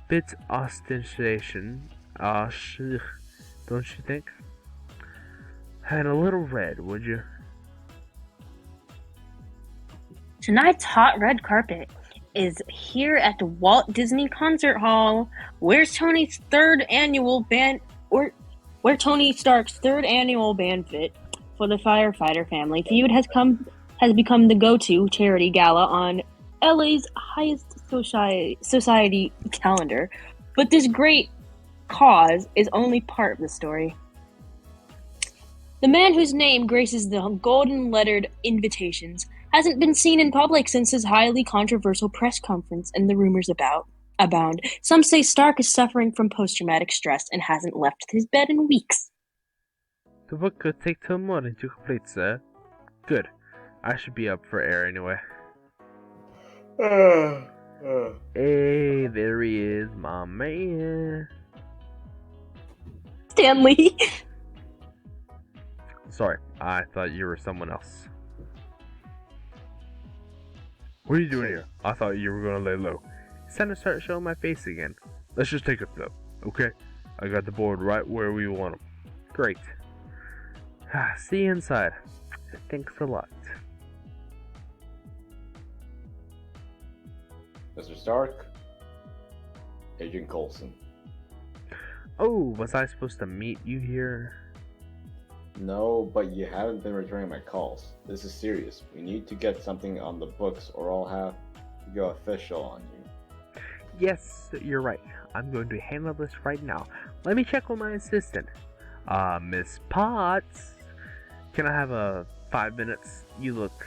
Bit ostentation. Don't you think? And a little red, would you? Tonight's hot red carpet is here at the Walt Disney Concert Hall, where Tony Stark's third annual banquet for the firefighter family feud has become the go-to charity gala on LA's highest society calendar. But this great cause is only part of the story. The man whose name graces the golden lettered invitations hasn't been seen in public since his highly controversial press conference, and the rumors abound. Some say Stark is suffering from post-traumatic stress and hasn't left his bed in weeks. The book could take till morning to complete, sir. Good. I should be up for air anyway. Hey, there he is, my man. Stanley. Sorry, I thought you were someone else. What are you doing here? I thought you were gonna lay low. It's time to start showing my face again. Let's just take it slow, okay? I got the board right where we want them. Great. See you inside. Thanks a lot. Mr. Stark, Agent Coulson. Oh, was I supposed to meet you here? No, but you haven't been returning my calls. This is serious. We need to get something on the books or I'll have to go official on you. Yes, you're right. I'm going to handle this right now. Let me check with my assistant. Miss Potts, can I have 5 minutes? You look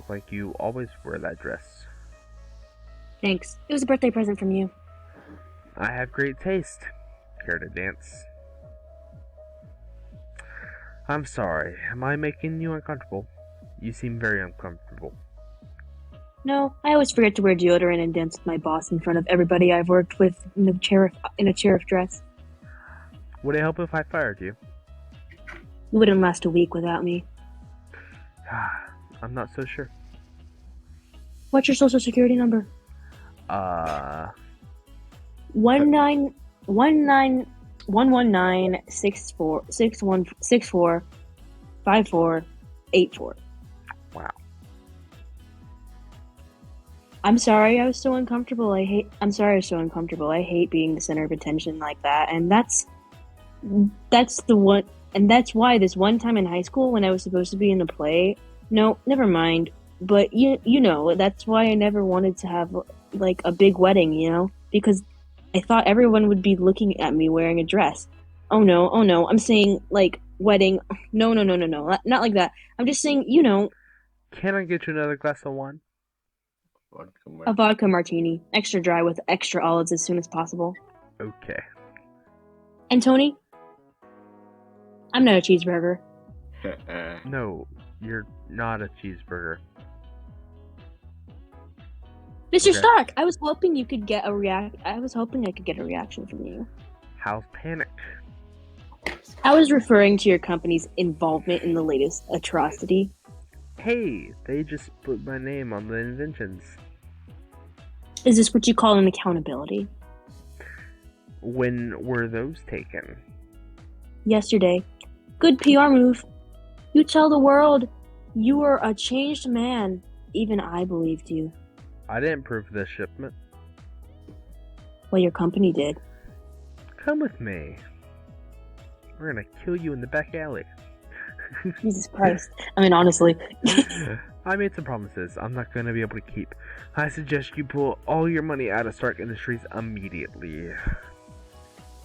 like you always wear that dress. Thanks. It was a birthday present from you. I have great taste. Care to dance? I'm sorry. Am I making you uncomfortable? You seem very uncomfortable. No, I always forget to wear deodorant and dance with my boss in front of everybody I've worked with in a sheriff dress. Would it help if I fired you? It wouldn't last a week without me. I'm not so sure. What's your social security number? 119-64-54-54-84. Wow. I'm sorry I was so uncomfortable. I'm sorry I was so uncomfortable. I hate being the center of attention like that. And that's why this one time in high school when I was supposed to be in a play. No, never mind. But you know, that's why I never wanted to have like a big wedding, you know? Because I thought everyone would be looking at me wearing a dress. Oh no. I'm saying like wedding. No. Not like that. I'm just saying, you know. Can I get you another glass of wine? A vodka martini, extra dry with extra olives as soon as possible. Okay. And Tony? I'm not a cheeseburger. No, you're not a cheeseburger. Mr. Okay. Stark, I was hoping I could get a reaction from you. How's panic? I was referring to your company's involvement in the latest atrocity. Hey, they just put my name on the inventions. Is this what you call an accountability? When were those taken? Yesterday. Good PR move. You tell the world you were a changed man. Even I believed you. I didn't prove this shipment. Well, your company did. Come with me. We're gonna kill you in the back alley. Jesus Christ. I mean, honestly. I made some promises I'm not gonna be able to keep. I suggest you pull all your money out of Stark Industries immediately.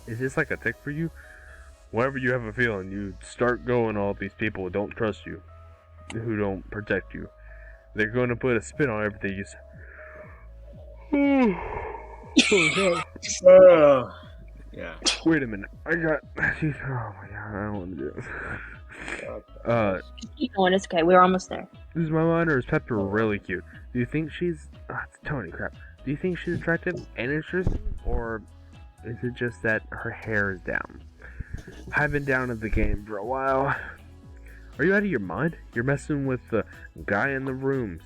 Is this like a tick for you? Whenever you have a feeling, you start going, all these people who don't trust you, who don't protect you. They're going to put a spin on everything you say. Yeah. Wait a minute. Oh my god, I don't want to do this. Keep going, it's okay. We're almost there. Is my mine or is Pepper really cute? Do you think she's... it's Tony, crap. Do you think she's attractive and interesting? Or is it just that her hair is down? I've been down at the game for a while. Are you out of your mind? You're messing with the guy in the rooms.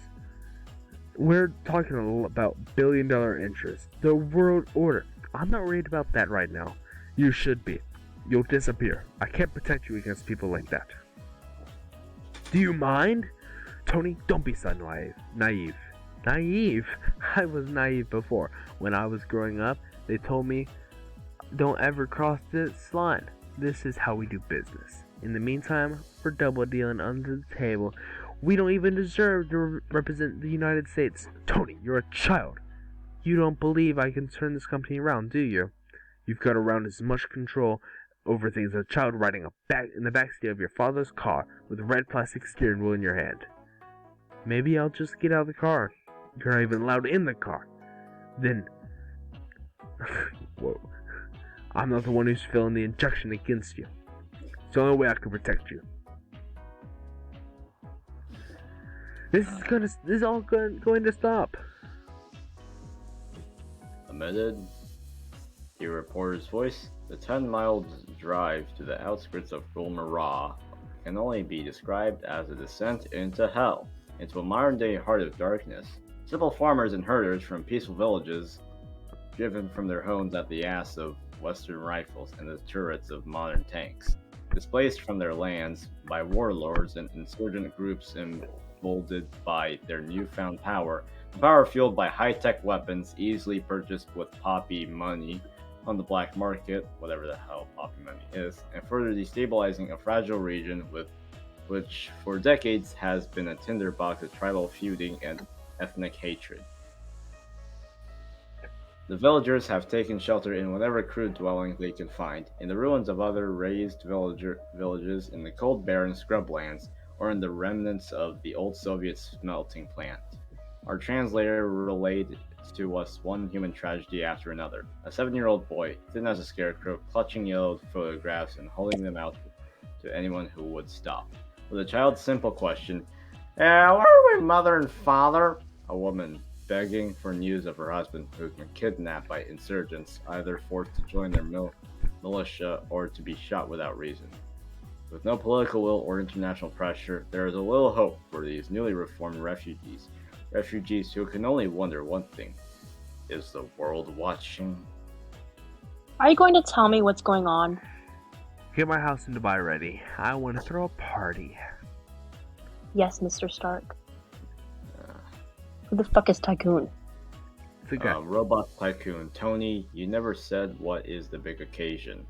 We're talking about billion-dollar interests. The world order. I'm not worried about that right now. You should be. You'll disappear. I can't protect you against people like that. Do you mind? Tony, don't be so naive. Naive? I was naive before. When I was growing up, they told me, don't ever cross this line. This is how we do business. In the meantime, we're double dealing under the table. We don't even deserve to represent the United States. Tony, you're a child. You don't believe I can turn this company around, do you? You've got around as much control over things as a child riding in the backseat of your father's car with a red plastic steering wheel in your hand. Maybe I'll just get out of the car. You're not even allowed in the car. Then... Whoa. I'm not the one who's filling the injection against you. It's the only way I can protect you. This is all going to stop. Amid the reporter's voice, the 10-mile drive to the outskirts of Gulmara can only be described as a descent into hell, into a modern-day heart of darkness. Simple farmers and herders from peaceful villages, driven from their homes at the ass of Western rifles and the turrets of modern tanks, displaced from their lands by warlords and insurgent groups emboldened by their newfound power, power fueled by high-tech weapons easily purchased with poppy money on the black market, whatever the hell poppy money is, and further destabilizing a fragile region which for decades has been a tinderbox of tribal feuding and ethnic hatred. The villagers have taken shelter in whatever crude dwelling they can find, in the ruins of other raised villages, in the cold barren scrublands, or in the remnants of the old Soviet smelting plant. Our translator relayed to us one human tragedy after another. A 7-year-old boy, thin as a scarecrow, clutching yellow photographs and holding them out to anyone who would stop. With a child's simple question, where are we, mother and father? A woman begging for news of her husband who's been kidnapped by insurgents, either forced to join their militia or to be shot without reason. With no political will or international pressure, there is a little hope for these newly reformed refugees. Refugees who can only wonder one thing. Is the world watching? Are you going to tell me what's going on? Get my house in Dubai ready. I want to throw a party. Yes, Mr. Stark. Who the fuck is Tycoon? It's a guy. Robot Tycoon. Tony, you never said what is the big occasion.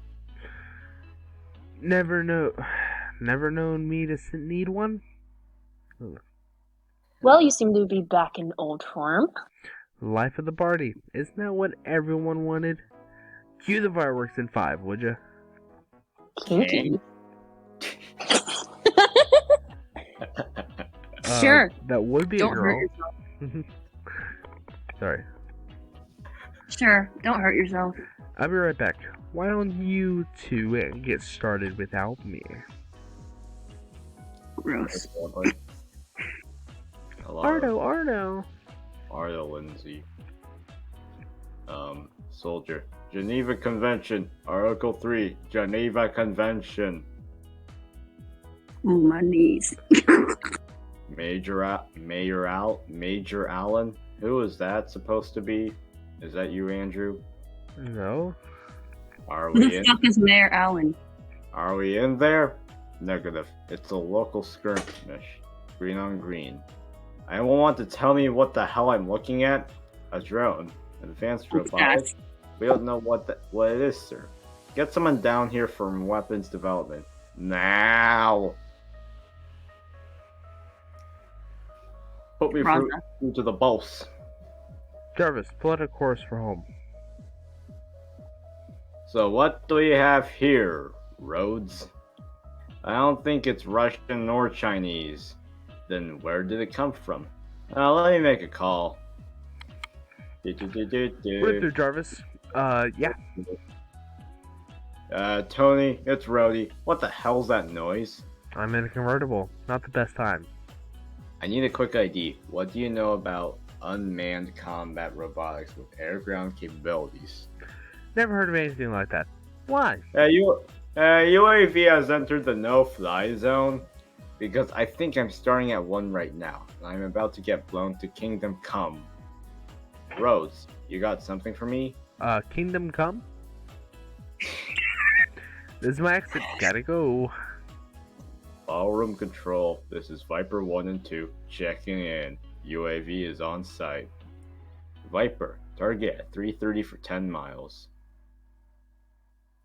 Never known me to need one? Well, you seem to be back in old form. Life of the party. Isn't that what everyone wanted? Cue the fireworks in 5, would ya? Kinky. Sure. That would be Don't a hurt girl. yourself. Sorry. Sure, don't hurt yourself. I'll be right back. Why don't you two get started without me? Gross. Hello. Ardo. Ardo Lindsay. Soldier. Geneva Convention. Article 3. Geneva Convention. Oh, my knees. Major Allen? Who is that supposed to be? Is that you, Andrew? No. Are Who we the in? fuck is Mayor Allen? Are we in there? Negative. It's a local skirmish. Green on green. Anyone want to tell me what the hell I'm looking at? A drone. Advanced What's robotics? that? We don't know what it is, sir. Get someone down here from weapons development. Now! Put me Raza. into the boss. Jarvis, plot a course for home. So what do we have here, Rhodes? I don't think it's Russian nor Chinese. Then where did it come from? Let me make a call. Put it through, Jarvis. Yeah. Tony, it's Rohdey. What the hell's that noise? I'm in a convertible. Not the best time. I need a quick ID. What do you know about unmanned combat robotics with air-ground capabilities? Never heard of anything like that. Why? UAV has entered the no-fly zone because I think I'm starting at one right now, and I'm about to get blown to Kingdom Come. Rhodes, you got something for me? Kingdom Come? This is my exit. Gotta go. Ballroom control. This is Viper 1 and 2 checking in. UAV is on site. Viper, target at 3:30 for 10 miles.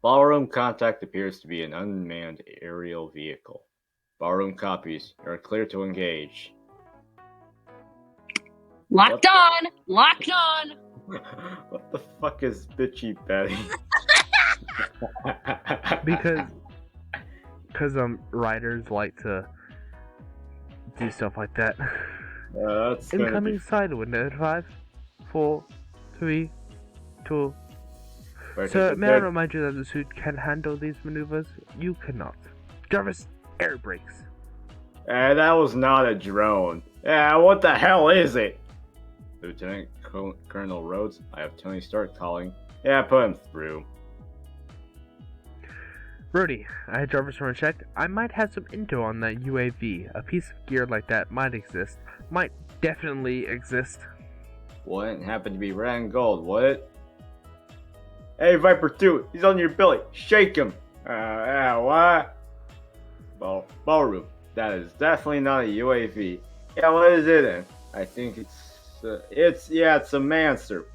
Ballroom contact appears to be an unmanned aerial vehicle. Ballroom copies. You are clear to engage. Locked on! Locked on! What the fuck is bitchy Betty? Because writers like to do stuff like that. That's gonna Incoming be... sidewind at 5, 4, 3, 2. Wait, Sir, may I remind you that the suit can handle these maneuvers? You cannot. Jarvis, air brakes. That was not a drone. What the hell is it? Lieutenant Colonel Rhodes, I have Tony Stark calling. Put him through. Rohdey, I had Jarvis run checked. I might have some info on that UAV. A piece of gear like that might exist. Might definitely exist. Wouldn't happen to be red and gold, would it? Hey, Viper 2, he's on your belly. Shake him. What? Ballroom. That is definitely not a UAV. Yeah, what is it then? I think it's a mancer.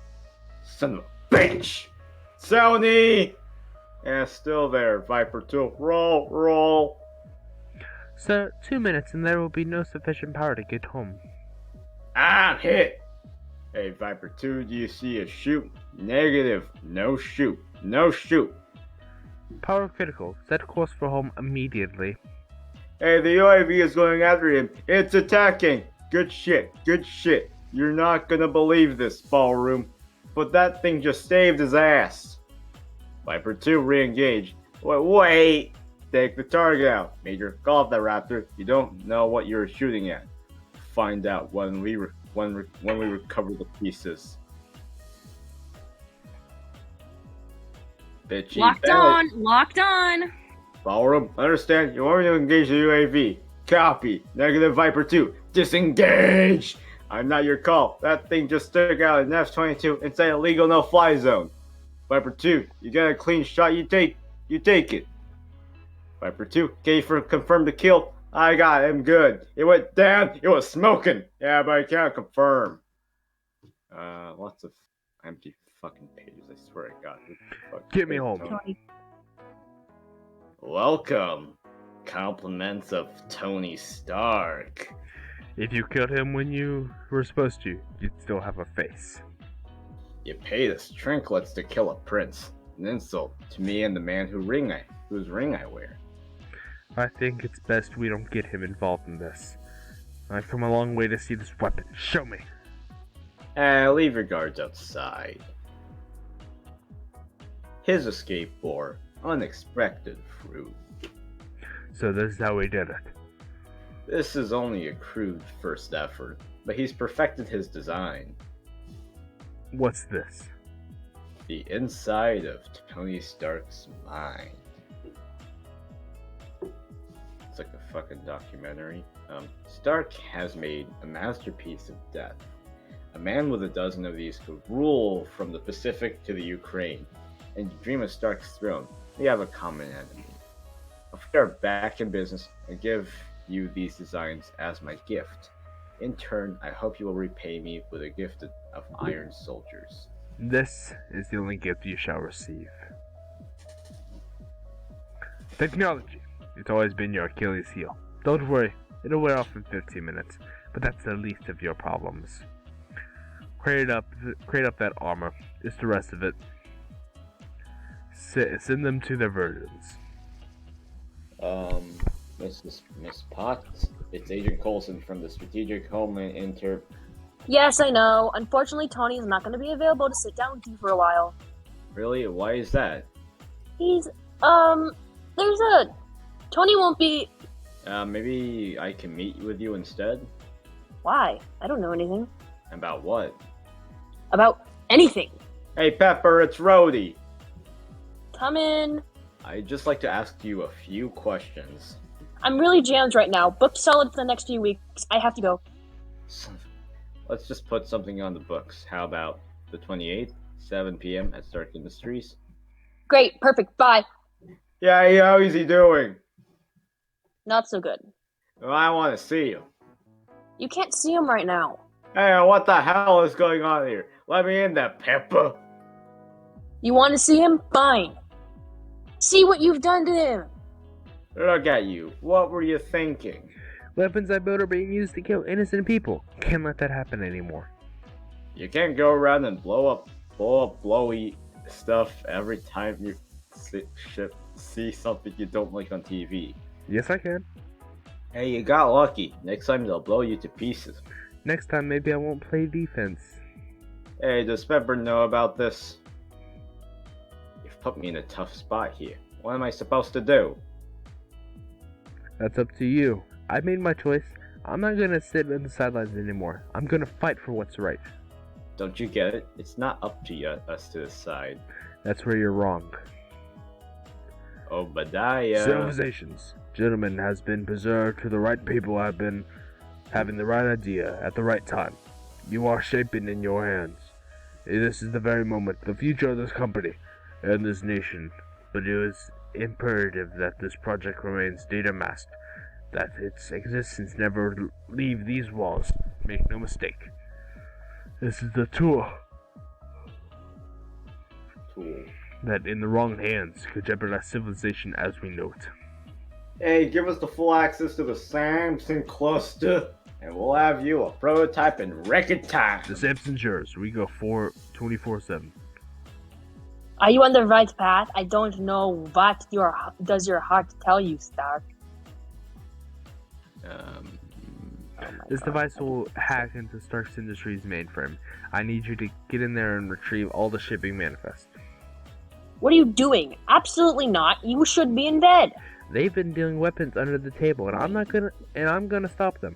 Son of a bitch. Sony! Yeah, still there, Viper 2. Roll. Sir, 2 minutes and there will be no sufficient power to get home. I'm hit. Hey, Viper 2, do you see a shoot? Negative. No shoot. No shoot. Power critical. Set course for home immediately. Hey, the UAV is going after him. It's attacking. Good shit. You're not gonna believe this, Ballroom. But that thing just saved his ass. Viper 2 re-engaged. Wait! Take the target out. Major, call up that raptor. You don't know what you're shooting at. Find out when we recover the pieces. Bitchy. Locked on. Ballroom, understand? You want me to engage the UAV. Copy. Negative Viper 2. Disengage! I'm not your call. That thing just took out an F-22 inside a legal no-fly zone. Viper 2, you got a clean shot, you take it. Viper 2, can you confirm the kill? I got him good. It went down, it was smoking. Yeah, but I can't confirm. Lots of empty fucking pages, I swear to God. Get me home. Tony. Welcome. Compliments of Tony Stark. If you killed him when you were supposed to, you'd still have a face. You paid us trinkets to kill a prince. An insult to me and the man whose ring I wear. I think it's best we don't get him involved in this. I've come a long way to see this weapon. Show me. Leave your guards outside. His escape bore unexpected fruit. So this is how we did it. This is only a crude first effort, but he's perfected his design. What's this? The inside of Tony Stark's mind. It's like a fucking documentary. Stark has made a masterpiece of death. A man with a dozen of these could rule from the Pacific to the Ukraine, and dream of Stark's throne. We have a common enemy. If we are back in business, I give you these designs as my gift. In turn, I hope you will repay me with a gift of iron soldiers. This is the only gift you shall receive. Technology. It's always been your Achilles heel. Don't worry, it'll wear off in 15 minutes, but that's the least of your problems. Crate up that armor. It's the rest of it. Send them to their virgins. Miss Potts, it's Agent Coulson from the Strategic Homeland Yes, I know. Unfortunately, Tony is not going to be available to sit down with you for a while. Really? Why is that? Tony won't be... Maybe I can meet with you instead? Why? I don't know anything. About what? About anything. Hey Pepper, it's Rohdey. Come in. I'd just like to ask you a few questions. I'm really jammed right now. Booked solid for the next few weeks. I have to go. Let's just put something on the books. How about the 28th, 7 p.m. at Stark Industries? Great. Perfect. Bye. Yeah, how is he doing? Not so good. Well, I want to see you. You can't see him right now. Hey, what the hell is going on here? Let me in there, Pepper. You want to see him? Fine. See what you've done to him. Look at you. What were you thinking? Weapons I built are being used to kill innocent people. Can't let that happen anymore. You can't go around and blow up blowy stuff every time you see something you don't like on TV. Yes, I can. Hey, you got lucky. Next time they'll blow you to pieces. Next time, maybe I won't play defense. Hey, does Pepper know about this? You've put me in a tough spot here. What am I supposed to do? That's up to you. I made my choice. I'm not gonna sit on the sidelines anymore. I'm gonna fight for what's right. Don't you get it? It's not up to us to decide. That's where you're wrong. Obadiah. Civilizations. Gentlemen, has been preserved to the right people have been having the right idea at the right time. You are shaping in your hands. This is the very moment, the future of this company and this nation. But it is imperative that this project remains data masked, that its existence never leave these walls. Make no mistake. This is the tool that in the wrong hands could jeopardize civilization as we know it. Hey, give us the full access to the Samson cluster, and we'll have you a prototype in record time. The Samson's yours. We go 24/7. Are you on the right path? I don't know what does your heart tell you, Stark. This device will hack into Stark's Industries mainframe. I need you to get in there and retrieve all the shipping manifest. What are you doing? Absolutely not. You should be in bed. They've been dealing weapons under the table, and I'm gonna stop them.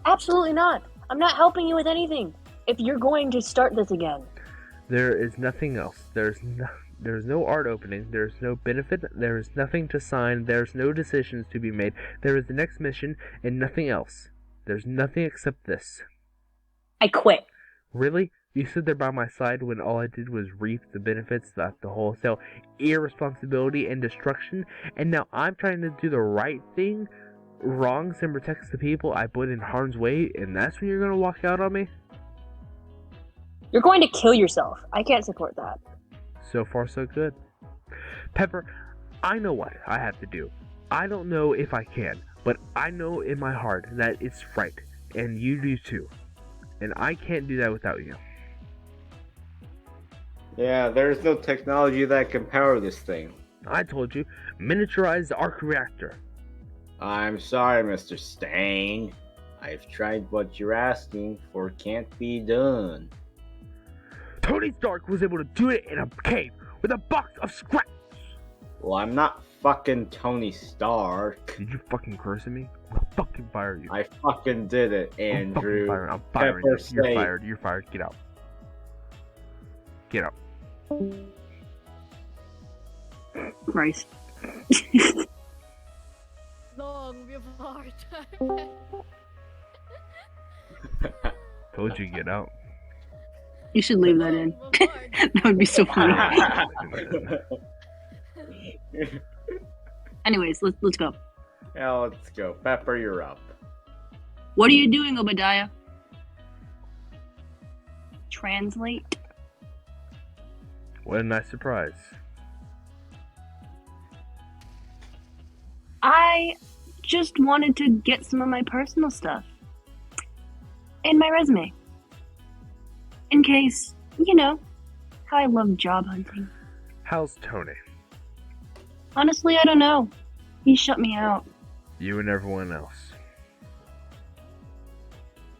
Absolutely not. I'm not helping you with anything. If you're going to start this again. There is nothing else. There's no art opening. There's no benefit. There is nothing to sign. There's no decisions to be made. There is the next mission and nothing else. There's nothing except this. I quit. Really? You stood there by my side when all I did was reap the benefits of the wholesale irresponsibility and destruction, and now I'm trying to do the right thing, wrongs and protects the people I put in harm's way, and that's when you're gonna walk out on me? You're going to kill yourself. I can't support that. So far, so good. Pepper, I know what I have to do. I don't know if I can, but I know in my heart that it's right, and you do too. And I can't do that without you. Yeah, there's no technology that can power this thing. I told you, miniaturize the arc reactor. I'm sorry, Mr. Stain. I've tried what you're asking for can't be done. Tony Stark was able to do it in a cave with a box of scraps. Well, I'm not fucking Tony Stark. Did you fucking curse at me? I'll fucking fire you. I fucking did it, Andrew. I'm firing you. You're fired. You're fired. Get out. Get out. Christ. Long before time. Told you to get out. You should leave that in. That would be so funny. Anyways, let's go. Yeah, let's go. Pepper, you're up. What are you doing, Obadiah? Translate. What a nice surprise. I just wanted to get some of my personal stuff in my resume. In case, you know, how I love job hunting. How's Tony? Honestly, I don't know. He shut me out. You and everyone else.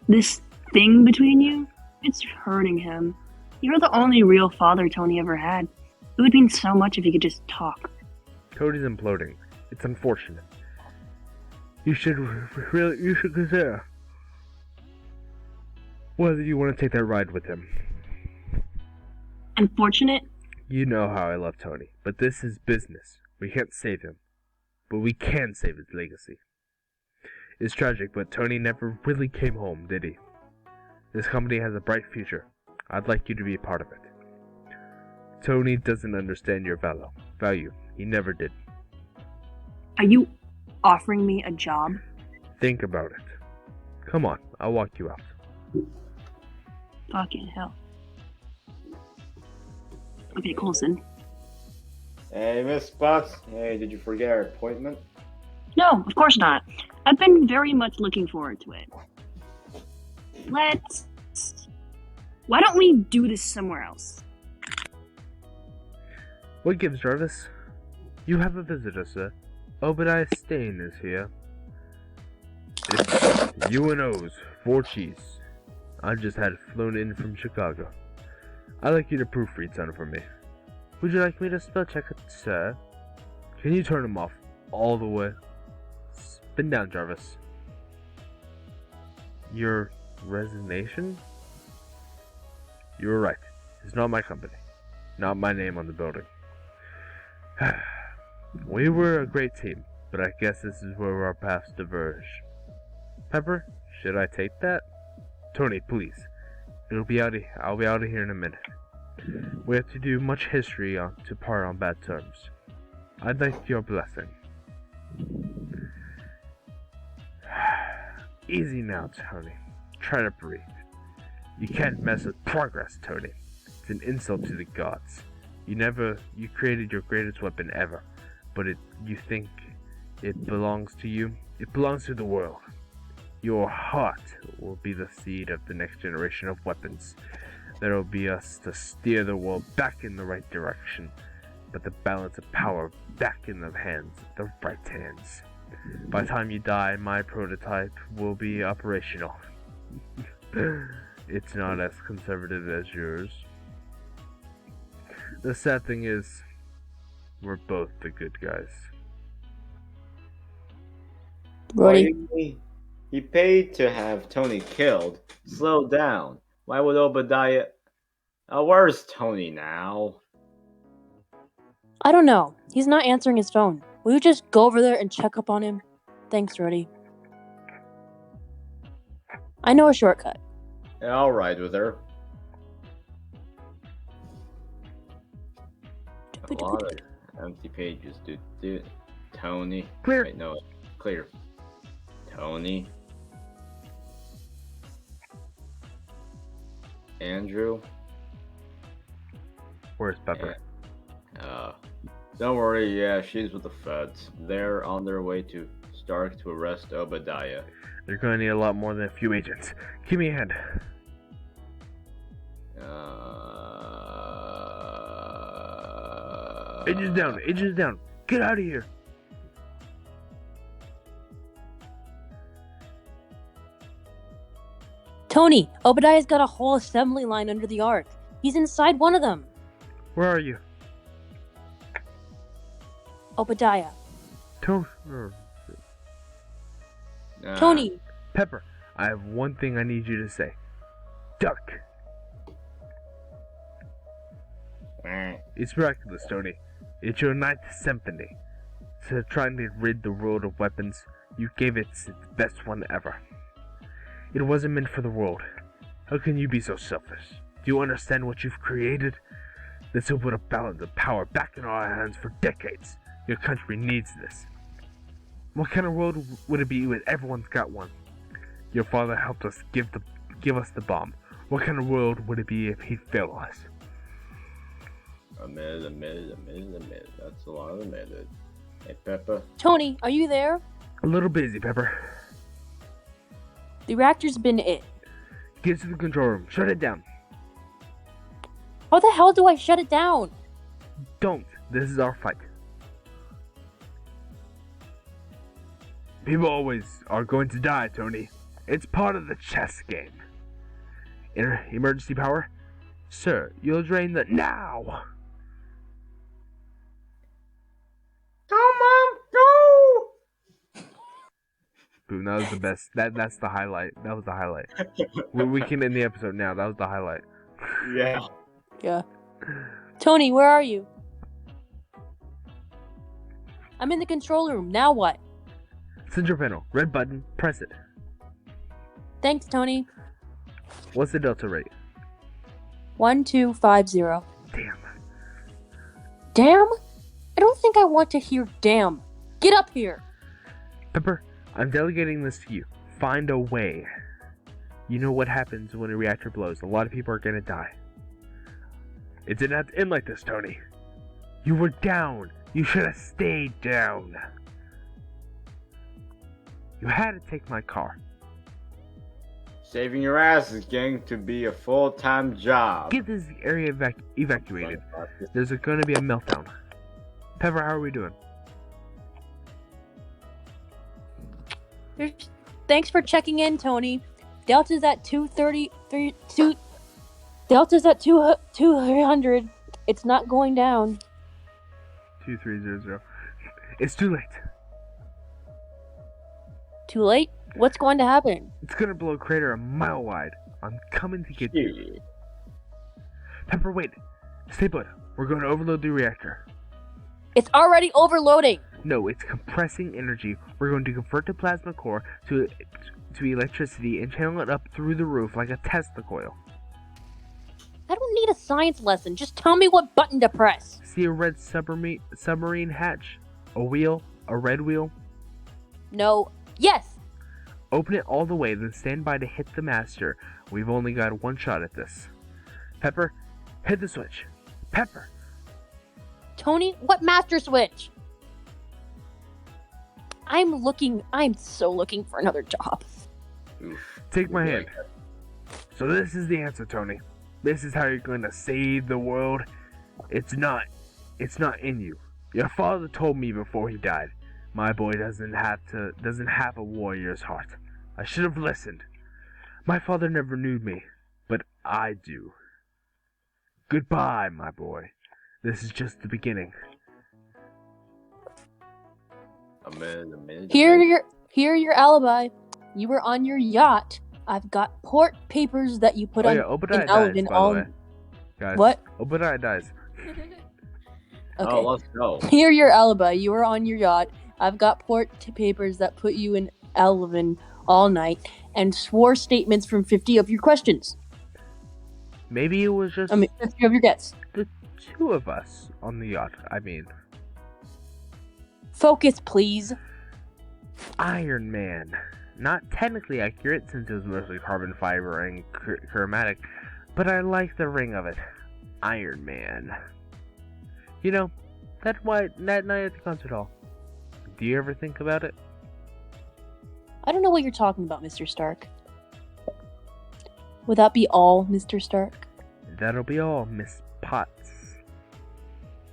This thing between you, it's hurting him. You're the only real father Tony ever had. It would mean so much if you could just talk. Cody's imploding. It's unfortunate. You should consider whether you want to take that ride with him. Unfortunate? You know how I love Tony, but this is business. We can't save him, but we can save his legacy. It's tragic, but Tony never really came home, did he? This company has a bright future. I'd like you to be a part of it. Tony doesn't understand your value. He never did. Are you offering me a job? Think about it. Come on, I'll walk you out. Fucking hell. Okay, Coulson. Hey, Miss Potts. Hey, did you forget our appointment? No, of course not. I've been very much looking forward to it. Why don't we do this somewhere else? What gives, Jarvis? You have a visitor, sir. Obadiah Stane is here. It's UNO's 4 cheese. I just had it flown in from Chicago. I'd like you to proofread something for me. Would you like me to spell check it, sir? Can you turn them off all the way? Spin down, Jarvis. Your resignation? You were right. It's not my company. Not my name on the building. We were a great team, but I guess this is where our paths diverge. Pepper, should I take that? Tony, please. I'll be out of here in a minute. We have to do much history to part on bad terms. I'd like your blessing. Easy now, Tony. Try to breathe. You can't mess with progress, Tony. It's an insult to the gods. You created your greatest weapon ever, but you think it belongs to you? It belongs to the world. Your heart will be the seed of the next generation of weapons. There will be us to steer the world back in the right direction, but the balance of power back in the hands of the right hands. By the time you die, my prototype will be operational. It's not as conservative as yours. The sad thing is, we're both the good guys. Rohdey, He paid to have Tony killed. Slow down. Why would Obadiah... where's Tony now? I don't know. He's not answering his phone. Will you just go over there and check up on him? Thanks, Rohdey. I know a shortcut. Yeah, I'll ride with her. A lot of empty pages, dude. Tony. Clear. Wait, no. Clear. Tony. Andrew. Where's Pepper? Don't worry, yeah, she's with the feds. They're on their way to Stark to arrest Obadiah. They're gonna need a lot more than a few agents. Give me a hand. Agents down. Get out of here. Tony, Obadiah's got a whole assembly line under the ark. He's inside one of them. Where are you? Obadiah. Uh, Tony. Pepper, I have one thing I need you to say. Duck. It's miraculous, Tony. It's your ninth symphony. So trying to rid the world of weapons, you gave it its best one ever. It wasn't meant for the world. How can you be so selfish? Do you understand what you've created? This will put a balance of power back in our hands for decades. Your country needs this. What kind of world would it be when everyone's got one? Your father helped us give us the bomb. What kind of world would it be if he failed us? A minute. That's a lot of a minute. Hey, Pepper. Tony, are you there? A little busy, Pepper. The reactor's been it. Get to the control room. Shut it down. How the hell do I shut it down? Don't. This is our fight. People always are going to die, Tony. It's part of the chess game. Emergency power? Sir, you'll drain the... Now! Go, Mom, go! Boom, that was the best. That's the highlight. That was the highlight. we can end the episode now. That was the highlight. Yeah. Yeah. Tony, where are you? I'm in the control room. Now what? Central panel. Red button. Press it. Thanks, Tony. What's the delta rate? 1250. Damn. Damn? I don't think I want to hear damn. Get up here. Pepper, I'm delegating this to you. Find a way. You know what happens when a reactor blows. A lot of people are gonna die. It didn't have to end like this, Tony. You were down. You should have stayed down. You had to take my car. Saving your ass is getting to be a full-time job. Get this area evacuated. There's gonna be a meltdown. Pepper, how are we doing? Thanks for checking in, Tony. Delta's at 230. Delta's at 200. It's not going down. 2300. It's too late. Too late? What's going to happen? It's gonna blow a crater a mile wide. I'm coming to get you. Pepper, wait. Stay put. We're going to overload the reactor. It's already overloading. No, it's compressing energy. We're going to convert the plasma core to electricity and channel it up through the roof like a Tesla coil. I don't need a science lesson. Just tell me what button to press. See a red submarine hatch? A wheel? A red wheel? No. Yes. Open it all the way, then stand by to hit the master. We've only got one shot at this. Pepper, hit the switch. Pepper! Tony, what master switch? I'm so looking for another job. Oof. Take my hand. So this is the answer, Tony. This is how you're going to save the world. It's not in you. Your father told me before he died. My boy doesn't have a warrior's heart. I should have listened. My father never knew me, but I do. Goodbye, my boy. This is just the beginning. A minute. Here your alibi. You were on your yacht. I've got port papers that you put on Obadiah an dies, Elvin by all. the way. Guys, What? Obadiah dies. Okay. Oh, let's go. Here your alibi. You were on your yacht. I've got port papers that put you in Elvin all night and swore statements from 50 of your questions. Maybe it was just 50 of your guests. the two of us on the yacht. Focus, please. Iron Man. Not technically accurate since it was mostly carbon fiber and chromatic, but I like the ring of it. Iron Man. You know, that night at the concert hall. Do you ever think about it? I don't know what you're talking about, Mr. Stark. Would that be all, Mr. Stark? That'll be all, Miss Potts.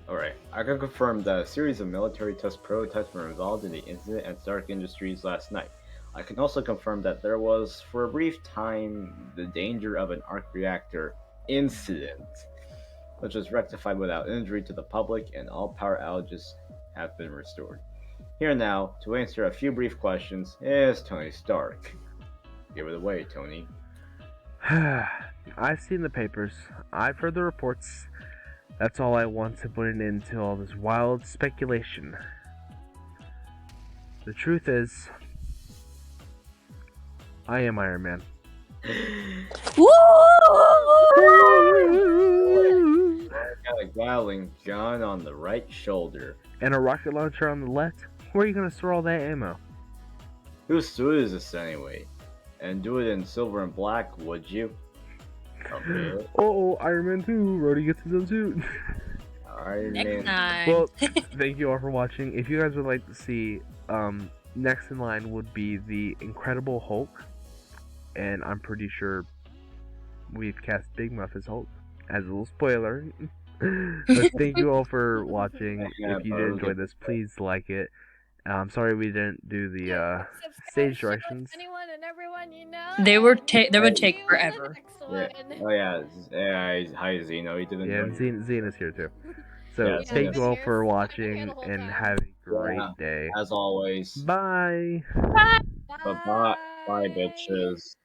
Alright, I can confirm that a series of military test prototypes were involved in the incident at Stark Industries last night. I can also confirm that there was, for a brief time, the danger of an arc reactor incident, which was rectified without injury to the public, and all power outages have been restored. Here now, to answer a few brief questions, is Tony Stark. Give it away, Tony. I've seen the papers. I've heard the reports. That's all I want to put an end to all this wild speculation. The truth is, I am Iron Man. Woo! Got a Gatling gun on the right shoulder. And a rocket launcher on the left? Where are you gonna store all that ammo? Whose suit is this anyway? And do it in silver and black, would you? Okay. Oh, Iron Man 2! Rohdey gets his own suit! Iron Man. time. Well, thank you all for watching. If you guys would like to see, next in line would be the Incredible Hulk. And I'm pretty sure we've cast Big Muff as Hulk. As a little spoiler. But thank you all for watching. If you did enjoy this, please like it. I'm sorry we didn't do the stage directions. Anyone and everyone you know. They would take See you in forever. the next Yeah. one. Oh yeah, hi Zeno. He didn't. Yeah, know. Zena's here too. So Yeah, thank you all Zena's for here. watching The whole and time. have a great Yeah. day. As always. Bye. Bye, bitches.